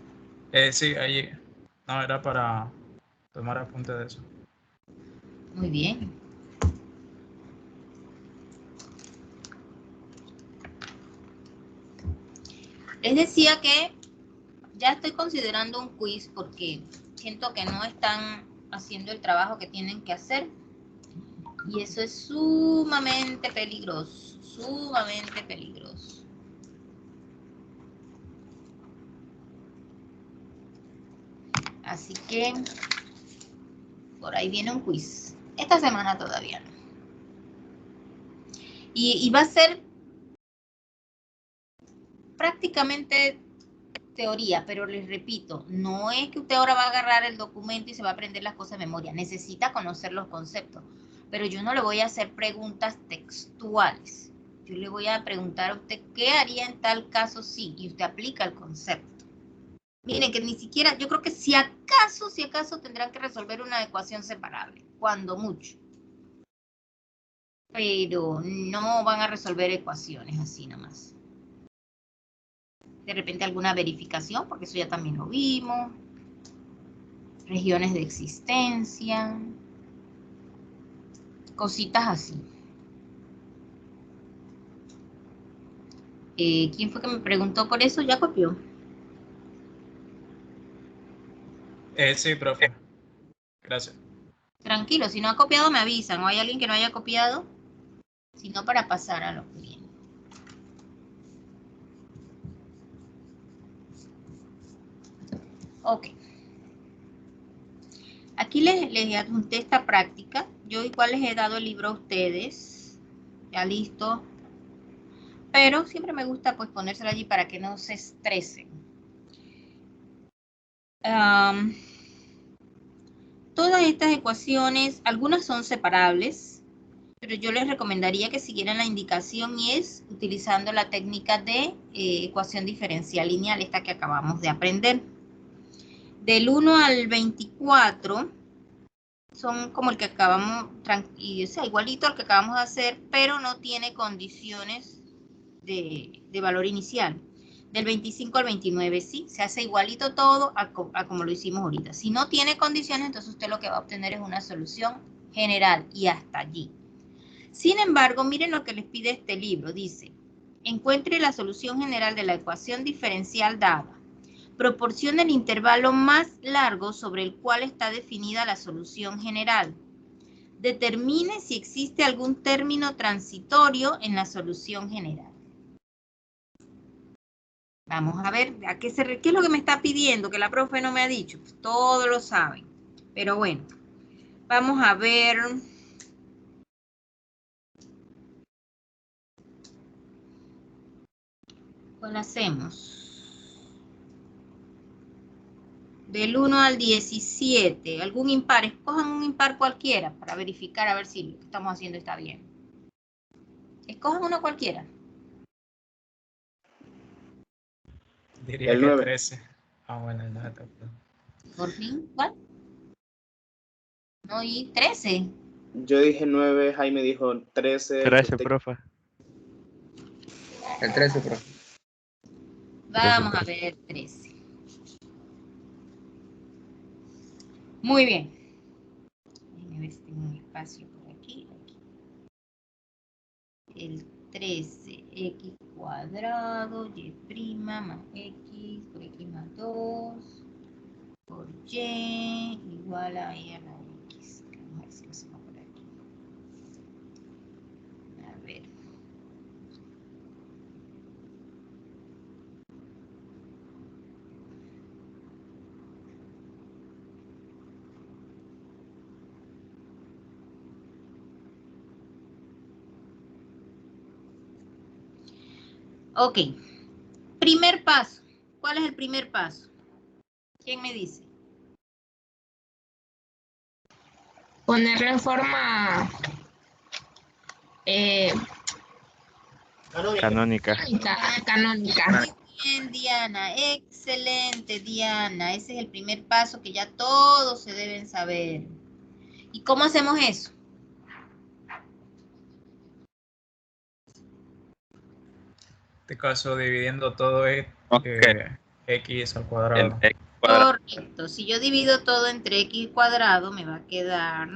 Sí, allí. No, era para tomar apunte de eso. Muy bien. Les decía que ya estoy considerando un quiz porque siento que no están haciendo el trabajo que tienen que hacer. Y eso es sumamente peligroso, sumamente peligroso. Así que por ahí viene un quiz. Esta semana todavía no. Y va a ser prácticamente teoría, pero les repito, no es que usted ahora va a agarrar el documento y se va a aprender las cosas de memoria. Necesita conocer los conceptos. Pero yo no le voy a hacer preguntas textuales. Yo le voy a preguntar a usted qué haría en tal caso sí, y usted aplica el concepto. Miren que ni siquiera, yo creo que si acaso tendrán que resolver una ecuación separable, cuando mucho. Pero no van a resolver ecuaciones así nomás. De repente alguna verificación, porque eso ya también lo vimos. Regiones de existencia. Cositas así. ¿Quién fue que me preguntó por eso? ¿Ya copió? Sí, profe. Gracias. Tranquilo, si no ha copiado me avisan. ¿O hay alguien que no haya copiado? Si no, para pasar a lo que viene. Ok. Aquí les adjunté esta práctica. Yo igual les he dado el libro a ustedes. Ya listo. Pero siempre me gusta pues ponérselo allí para que no se estresen. Todas estas ecuaciones, algunas son separables, pero yo les recomendaría que siguieran la indicación y es utilizando la técnica de ecuación diferencial lineal, esta que acabamos de aprender. Del 1 al 24 son como el que acabamos, o sea, igualito al que acabamos de hacer, pero no tiene condiciones de valor inicial. Del 25 al 29 sí, se hace igualito todo a como lo hicimos ahorita. Si no tiene condiciones, entonces usted lo que va a obtener es una solución general y hasta allí. Sin embargo, miren lo que les pide este libro. Dice, encuentre la solución general de la ecuación diferencial dada. Proporciona el intervalo más largo sobre el cual está definida la solución general. Determine si existe algún término transitorio en la solución general. Vamos a ver, ¿qué es lo que me está pidiendo? Que la profe no me ha dicho. Pues todos lo saben. Pero bueno, vamos a ver. ¿Cuál hacemos? Del 1 al 17. ¿Algún impar? Escojan un impar cualquiera para verificar a ver si lo que estamos haciendo está bien. Escojan uno cualquiera. Diría El que 9. 13. Ah, bueno, el dato. ¿Por fin? ¿Cuál? No, y 13. Yo dije 9, Jaime dijo 13. 13, profe. El 13, profe. Vamos a ver 13. Muy bien. Déjenme ver si tengo un espacio por aquí. El 13, x cuadrado, y' más x, por x más 2, por y, igual a y a la x. Vamos a ver si lo hacemos por aquí. A ver. Ok. Primer paso. ¿Cuál es el primer paso? ¿Quién me dice? Ponerlo en forma Canónica. canónica. Muy bien, Diana. Excelente, Diana. Ese es el primer paso que ya todos se deben saber. ¿Y cómo hacemos eso? En este caso, dividiendo todo x al cuadrado. Correcto. Si yo divido todo entre x cuadrado, me va a quedar...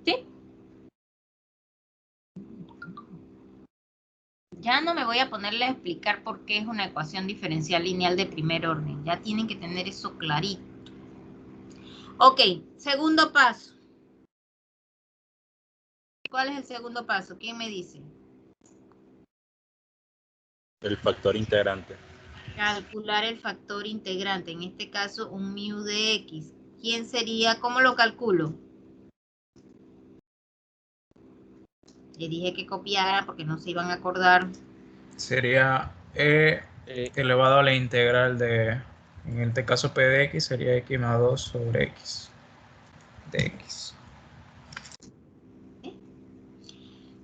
¿Sí? Ya no me voy a ponerle a explicar por qué es una ecuación diferencial lineal de primer orden. Ya tienen que tener eso clarito. Ok, segundo paso. ¿Cuál es el segundo paso? ¿Quién me dice? El factor integrante. Calcular el factor integrante. En este caso, un mu de x. ¿Quién sería? ¿Cómo lo calculo? Le dije que copiara porque no se iban a acordar. Sería e elevado a la integral de, en este caso p de x sería x más 2 sobre x. de X.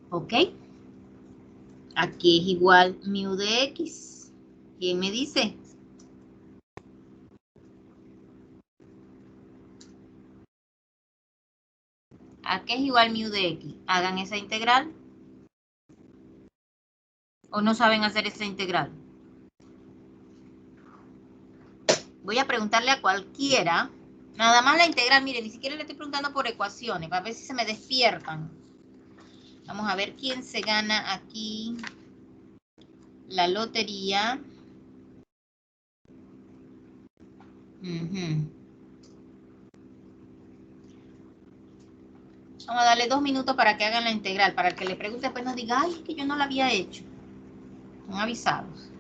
Ok. Aquí es igual mu de X. ¿Quién me dice? ¿A qué es igual mu de X? Hagan esa integral. ¿O no saben hacer esa integral? Voy a preguntarle a cualquiera. Nada más la integral, miren, ni siquiera le estoy preguntando por ecuaciones, para ver si se me despiertan. Vamos a ver quién se gana aquí la lotería. Vamos a darle 2 minutos para que hagan la integral, para que le pregunte, después nos diga, ay, es que yo no la había hecho. Son avisados.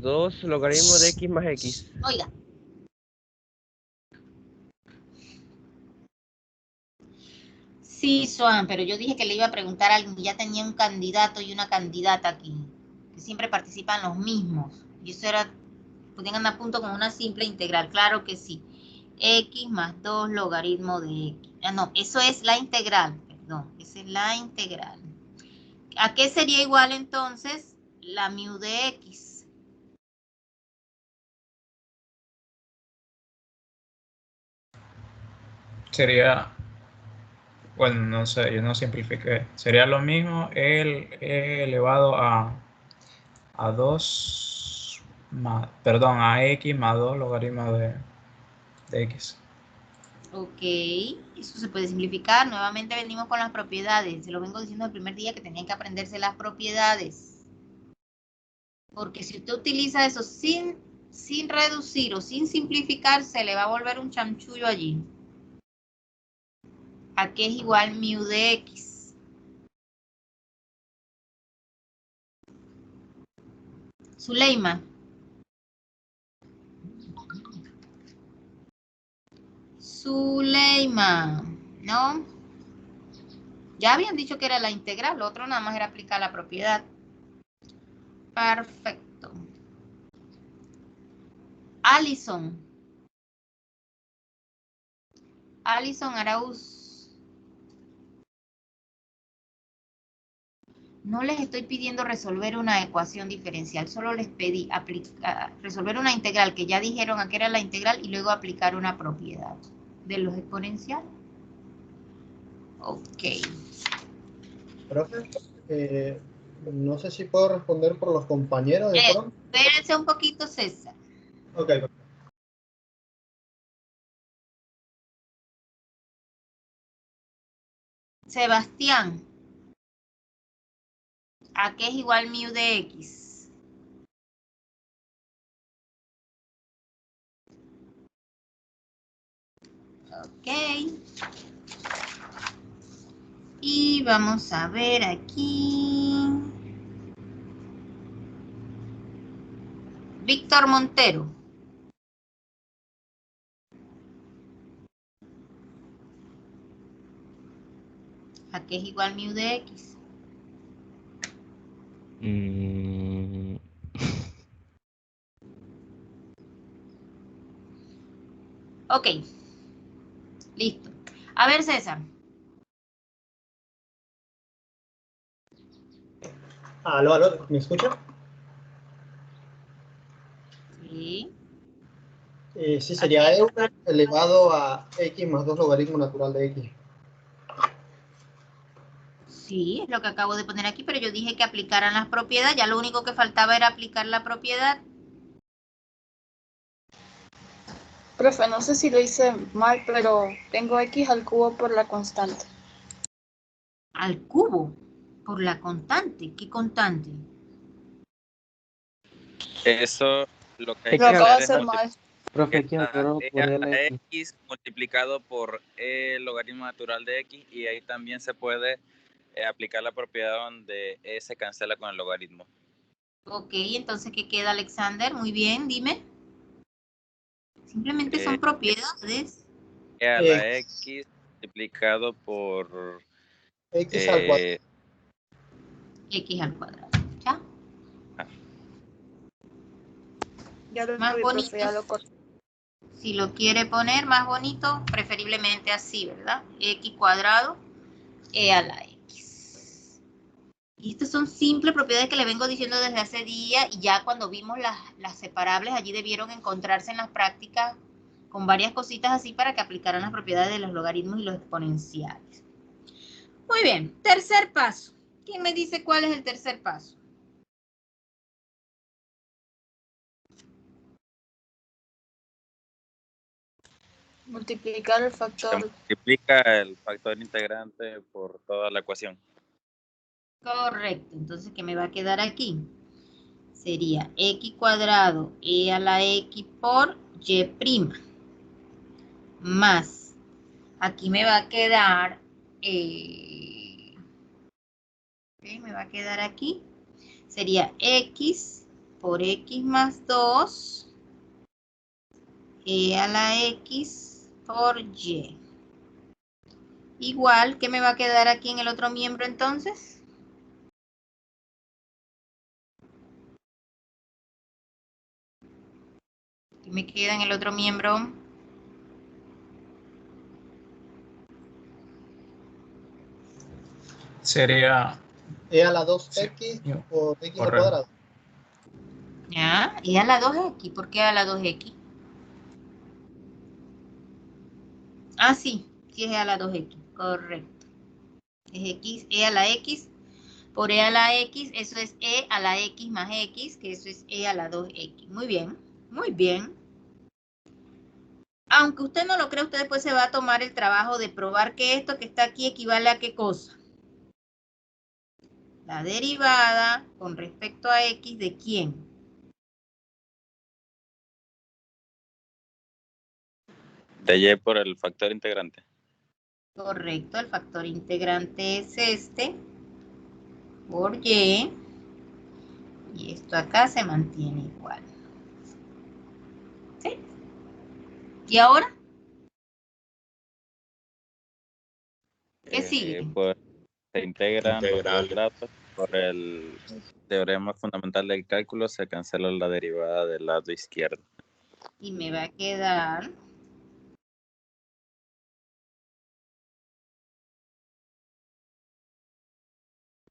Dos logaritmos de X más X. Oiga. Sí, Swan, pero yo dije que le iba a preguntar a alguien, ya tenía un candidato y una candidata aquí, que siempre participan los mismos. Y eso era, podían andar a punto con una simple integral, claro que sí. X más 2 logaritmo de X. Ah, no, eso es la integral, perdón, esa es la integral. ¿A qué sería igual entonces la mu de X? Sería, bueno, no sé, yo no simplifiqué. Sería lo mismo el E elevado a 2 más, perdón, a X más 2 logaritmos de X. Ok, eso se puede simplificar. Nuevamente venimos con las propiedades. Se lo vengo diciendo el primer día que tenían que aprenderse las propiedades. Porque si usted utiliza eso sin reducir o sin simplificar, se le va a volver un chanchullo allí. ¿A qué es igual mu de X? Zuleima. Zuleima, ¿no? Ya habían dicho que era la integral, lo otro nada más era aplicar la propiedad. Perfecto. Alison. Alison Arauz. No les estoy pidiendo resolver una ecuación diferencial, solo les pedí resolver una integral que ya dijeron a qué era la integral y luego aplicar una propiedad de los exponenciales. Ok. Profe, no sé si puedo responder por los compañeros de pronto. Espérense un poquito, César. Ok. Sebastián. ¿A qué es igual mu de X? Ok. Y vamos a ver aquí. Víctor Montero. ¿A qué es igual mu de X? Ok. Listo. A ver, César. Aló, ¿me escucha? Sí. Sí, sería E elevado a X más 2 logaritmo natural de X. Sí, es lo que acabo de poner aquí, pero yo dije que aplicaran las propiedades. Ya lo único que faltaba era aplicar la propiedad. Profe, no sé si lo hice mal, pero tengo X al cubo por la constante. ¿Al cubo? Por la constante. ¿Qué constante? Eso lo que hay Lo que acabo de hacer hacer es mal. Profe, quiero a X multiplicado por el logaritmo natural de X, y ahí también se puede aplicar la propiedad donde E se cancela con el logaritmo. Ok, entonces, ¿qué queda, Alexander? Muy bien, dime. Simplemente son propiedades. E a la X multiplicado por X al cuadrado. X al cuadrado. ¿Ya? Ya lo Más vi, bonito. profe, ya lo corté. Si lo quiere poner más bonito, preferiblemente así, ¿verdad? X cuadrado, E a la X. Y estas son simples propiedades que le vengo diciendo desde hace días y ya cuando vimos las separables, allí debieron encontrarse en las prácticas con varias cositas así para que aplicaran las propiedades de los logaritmos y los exponenciales. Muy bien, tercer paso. ¿Quién me dice cuál es el tercer paso? Multiplicar el Se factor. multiplica el factor integrante por toda la ecuación. Correcto, entonces, ¿qué me va a quedar aquí? Sería X cuadrado E a la X por Y prima. Más, aquí me va a quedar, me va a quedar aquí, sería X por X más 2, E a la X por Y. Igual, ¿qué me va a quedar aquí en el otro miembro entonces? ¿Qué me queda en el otro miembro? Sería E a la 2X por X al cuadrado. Ya, E a la 2X. ¿Por qué a la 2X? Ah, sí, sí es E a la 2X, correcto. Es X, E a la X por E a la X, eso es E a la X más X, que eso es E a la 2X. Muy bien, muy bien. Aunque usted no lo cree, usted después se va a tomar el trabajo de probar que esto que está aquí equivale a qué cosa. La derivada con respecto a X de quién. De Y por el factor integrante. Correcto, el factor integrante es este por Y. Y esto acá se mantiene igual. ¿Sí? ¿Y ahora? ¿Qué sigue? Pues se integran los dos lados. Por el teorema fundamental del cálculo se cancela la derivada del lado izquierdo. Y me va a quedar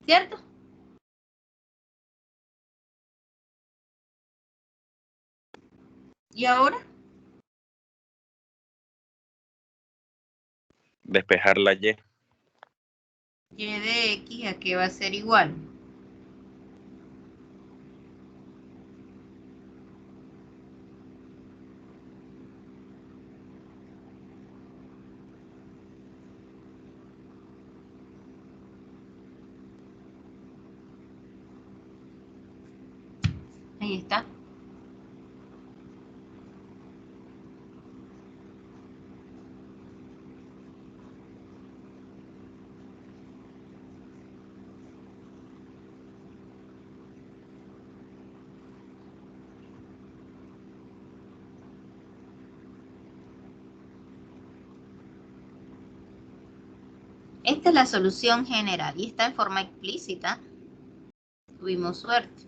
¿cierto? ¿Y ahora? Despejar la Y. Y de X a qué va a ser igual. Ahí está. Esta es la solución general y está en forma explícita. Tuvimos suerte.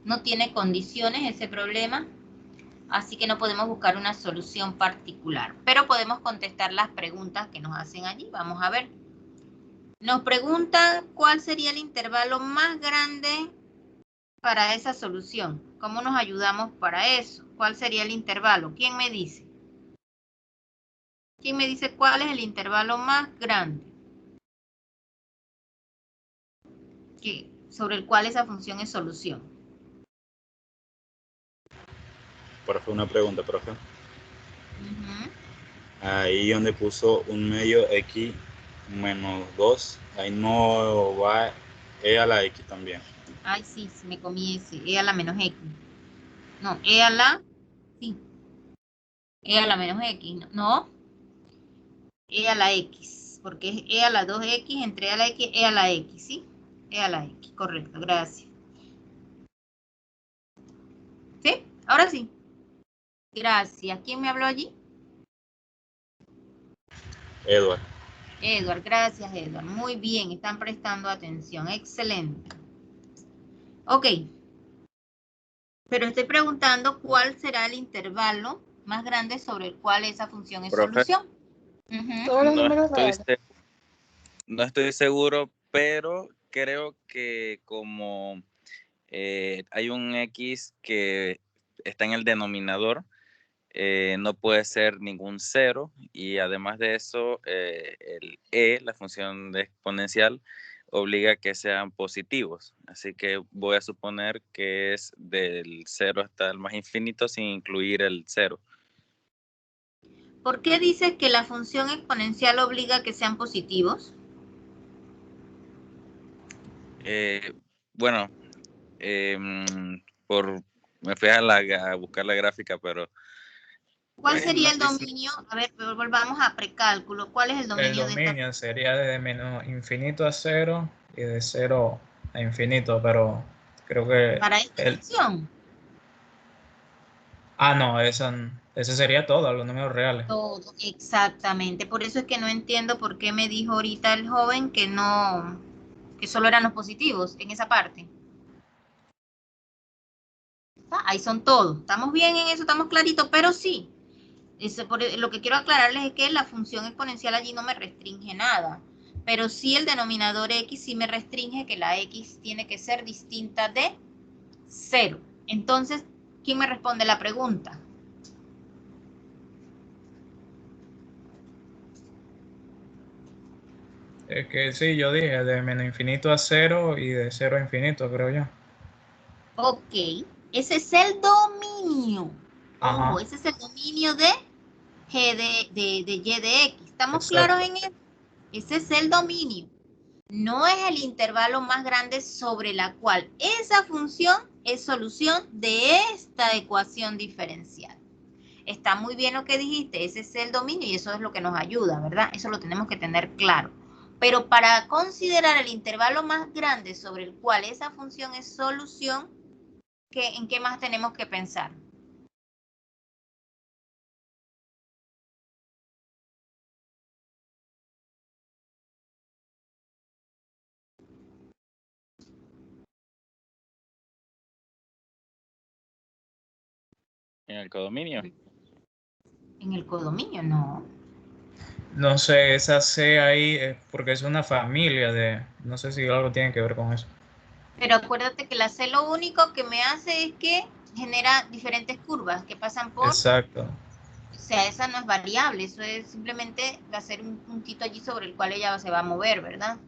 No tiene condiciones ese problema, así que no podemos buscar una solución particular, pero podemos contestar las preguntas que nos hacen allí. Vamos a ver. Nos preguntan cuál sería el intervalo más grande para esa solución. ¿Cómo nos ayudamos para eso? ¿Cuál sería el intervalo? ¿Quién me dice? ¿Quién me dice cuál es el intervalo más grande sobre el cual esa función es solución? Profe, una pregunta, profe. Ahí donde puso un medio X menos 2, ahí no va E a la X también. Ay, sí, me comí ese. E a la menos X. No, E a la... Sí. E a la menos X. No. E a la X. Porque es E a la 2X entre E a la X, E a la X, ¿sí? E a la X, correcto, gracias. ¿Sí? Ahora sí. Gracias. ¿Quién me habló allí? Edward. Edward, gracias Edward. Muy bien, están prestando atención. Excelente. Ok. Pero estoy preguntando cuál será el intervalo más grande sobre el cual esa función es Profe. solución. Todos los números No reales. estoy seguro, pero creo que como hay un X que está en el denominador, no puede ser ningún cero, y además de eso, el la función de exponencial, obliga a que sean positivos. Así que voy a suponer que es del 0 hasta el más infinito sin incluir el 0. ¿Por qué dices que la función exponencial obliga a que sean positivos? Bueno, me fui a buscar la gráfica, pero ¿Cuál pues, sería no el estoy dominio? A ver, volvamos a precálculo. ¿Cuál es el El dominio de esta? dominio sería de menos infinito a 0 y de 0 a infinito, pero creo que Para esta función. no, ese sería todo, los números reales. Todo, exactamente. Por eso es que no entiendo por qué me dijo ahorita el joven que no, que solo eran los positivos en esa parte. Ahí son todos. ¿Estamos bien en eso? ¿Estamos claritos? Pero sí. Lo que quiero aclararles es que la función exponencial allí no me restringe nada. Pero sí el denominador X sí me restringe que la X tiene que ser distinta de 0. Entonces, ¿quién me responde la pregunta? Es que sí, yo dije de menos infinito a 0 y de 0 a infinito, creo yo. Ok, ese es el dominio. Ajá. Ojo, ese es el dominio de G de Y de X. ¿Estamos Exacto. claros en eso? Ese es el dominio. No es el intervalo más grande sobre la cual esa función es solución de esta ecuación diferencial. Está muy bien lo que dijiste, ese es el dominio y eso es lo que nos ayuda, ¿verdad? Eso lo tenemos que tener claro. Pero para considerar el intervalo más grande sobre el cual esa función es solución, ¿en qué más tenemos que pensar? en el codominio. En el codominio, no. No sé, esa C ahí, porque es una familia de, no sé si algo tiene que ver con eso. Pero acuérdate que la C lo único que me hace es que genera diferentes curvas que pasan por... Exacto. O sea, esa no es variable, eso es simplemente hacer un puntito allí sobre el cual ella se va a mover, ¿verdad?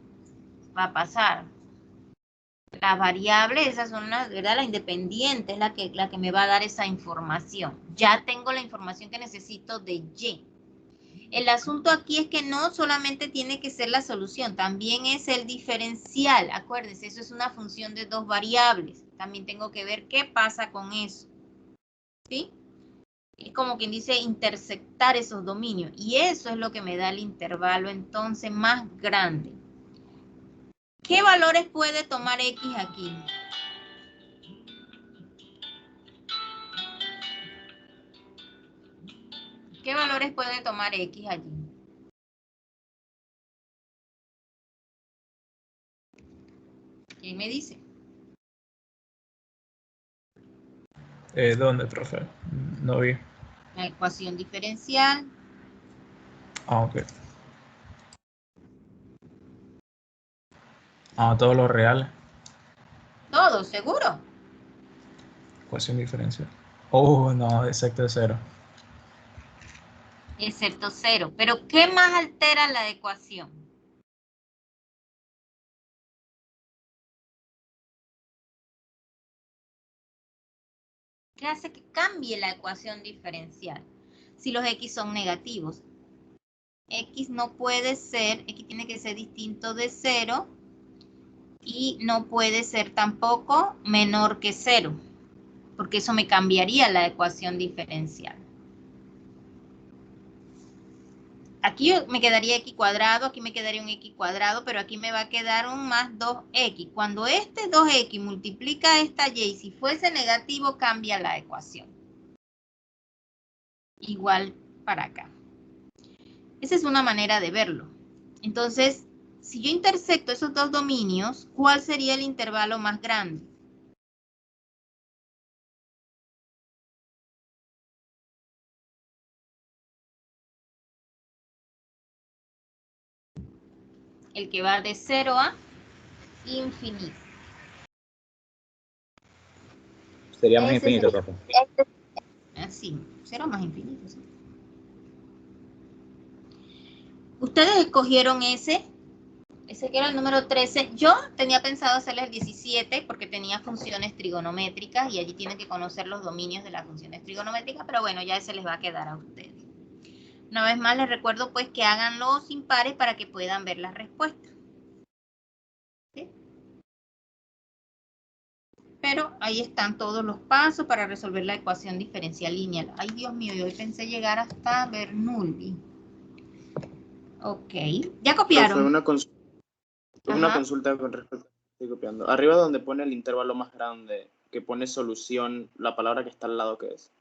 Va a pasar. Las variables, esas son las, ¿verdad? La independiente es la que me va a dar esa información. Ya tengo la información que necesito de Y. El asunto aquí es que no solamente tiene que ser la solución, también es el diferencial. Acuérdense, eso es una función de dos variables. También tengo que ver qué pasa con eso. ¿Sí? Es como quien dice intersectar esos dominios. Y eso es lo que me da el intervalo entonces más grande. ¿Qué valores puede tomar X aquí? ¿Qué valores puede tomar X allí? ¿Quién me dice? ¿Dónde, profe? No vi. La ecuación diferencial. Ok. Todos los reales. Todo, seguro. Ecuación diferencial. No, exacto, 0. Excepto 0. Pero ¿qué más altera la ecuación? ¿Qué hace que cambie la ecuación diferencial? Si los X son negativos. X no puede ser, X tiene que ser distinto de 0 y no puede ser tampoco menor que 0, porque eso me cambiaría la ecuación diferencial. Aquí me quedaría X cuadrado, aquí me quedaría un X cuadrado, pero aquí me va a quedar un más 2X. Cuando este 2X multiplica esta Y, si fuese negativo, cambia la ecuación. igual para acá. Esa es una manera de verlo. Entonces, si yo intersecto esos dos dominios, ¿cuál sería el intervalo más grande? El que va de 0 a infinito. Sería más infinito, profe. Así, 0 más infinito. ¿Sí? Ustedes escogieron ese que era el número 13. Yo tenía pensado hacerles el 17 porque tenía funciones trigonométricas y allí tienen que conocer los dominios de las funciones trigonométricas, pero bueno, ya ese les va a quedar a ustedes. Una vez más les recuerdo pues que hagan los impares para que puedan ver las respuestas. ¿Sí? Pero ahí están todos los pasos para resolver la ecuación diferencial lineal. Ay, Dios mío, yo hoy pensé llegar hasta Bernoulli. Ok, ¿ya copiaron? Una consulta con respecto a lo que estoy copiando. Arriba donde pone el intervalo más grande, que pone solución, la palabra que está al lado, ¿qué es?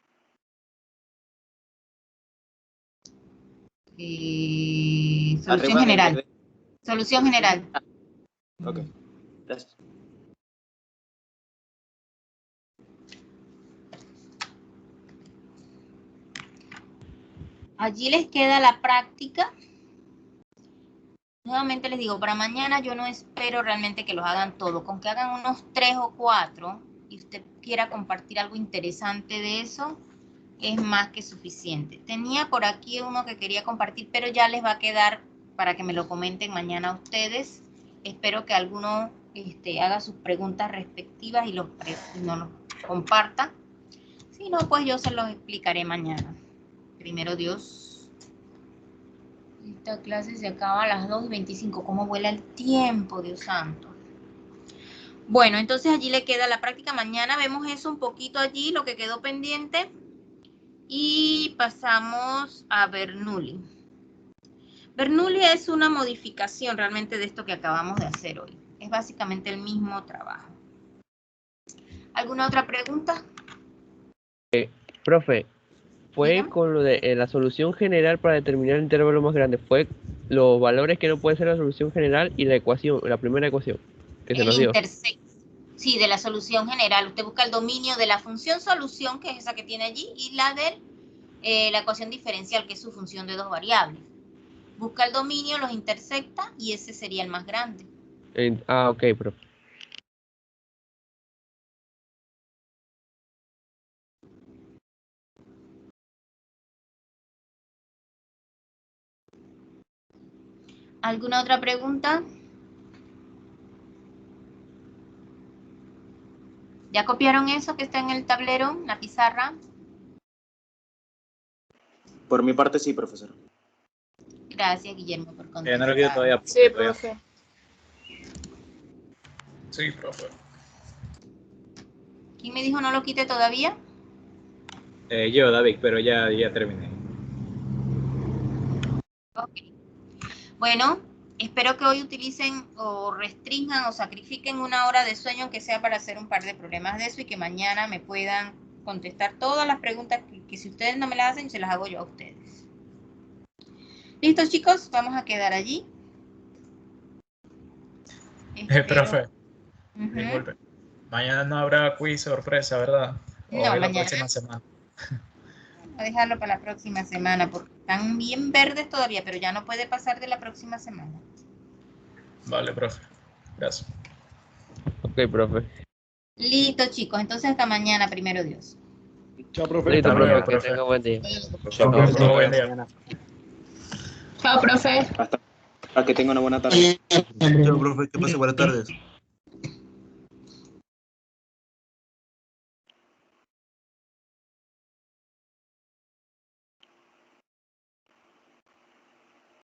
Solución general. Solución general. Ok, gracias. Allí les queda la práctica. Nuevamente les digo, para mañana yo no espero realmente que los hagan todo. Con que hagan unos 3 o 4 y usted quiera compartir algo interesante de eso, es más que suficiente. Tenía por aquí uno que quería compartir, pero ya les va a quedar para que me lo comenten mañana a ustedes. Espero que alguno haga sus preguntas respectivas y nos los comparta. Si no, pues yo se los explicaré mañana. Primero Dios. Esta clase se acaba a las 2:25. ¿Cómo vuela el tiempo, Dios santo? Bueno, entonces allí le queda la práctica. Mañana vemos eso un poquito allí, lo que quedó pendiente. Y pasamos a Bernoulli. Bernoulli es una modificación realmente de esto que acabamos de hacer hoy. Es básicamente el mismo trabajo. ¿Alguna otra pregunta? Profe, fue Dígame. con lo de la solución general para determinar el intervalo más grande. Fue los valores que no puede ser la solución general y la ecuación, la primera ecuación que se nos dio. Sí, de la solución general. Usted busca el dominio de la función solución, que es esa que tiene allí, y la de la ecuación diferencial, que es su función de dos variables. Busca el dominio, los intersecta y ese sería el más grande. Ok, profe. ¿Alguna otra pregunta? ¿Ya copiaron eso que está en el tablero, en la pizarra? Por mi parte sí, profesor. Gracias, Guillermo, por contestar. No lo quiero todavía. Sí, profe. Sí, profe. ¿Quién me dijo no lo quite todavía? Yo, David, pero ya terminé. Ok. Bueno, espero que hoy utilicen o restrinjan o sacrifiquen una hora de sueño, aunque sea para hacer un par de problemas de eso, y que mañana me puedan contestar todas las preguntas que si ustedes no me las hacen, se las hago yo a ustedes. ¿Listos, chicos? Vamos a quedar allí. Profe, disculpe. Mañana no habrá quiz sorpresa, ¿verdad? O No, la mañana. próxima semana. A dejarlo para la próxima semana, porque están bien verdes todavía, pero ya no puede pasar de la próxima semana. Vale, profe. Gracias. Ok, profe. Listo, chicos. Entonces hasta mañana, primero Dios. Chao, profe. Listo, profe. Que tenga buen día. Chao, profe. Buen día. Chao, profe. Hasta que tenga una buena tarde. Chao, profe, que pase buenas tardes.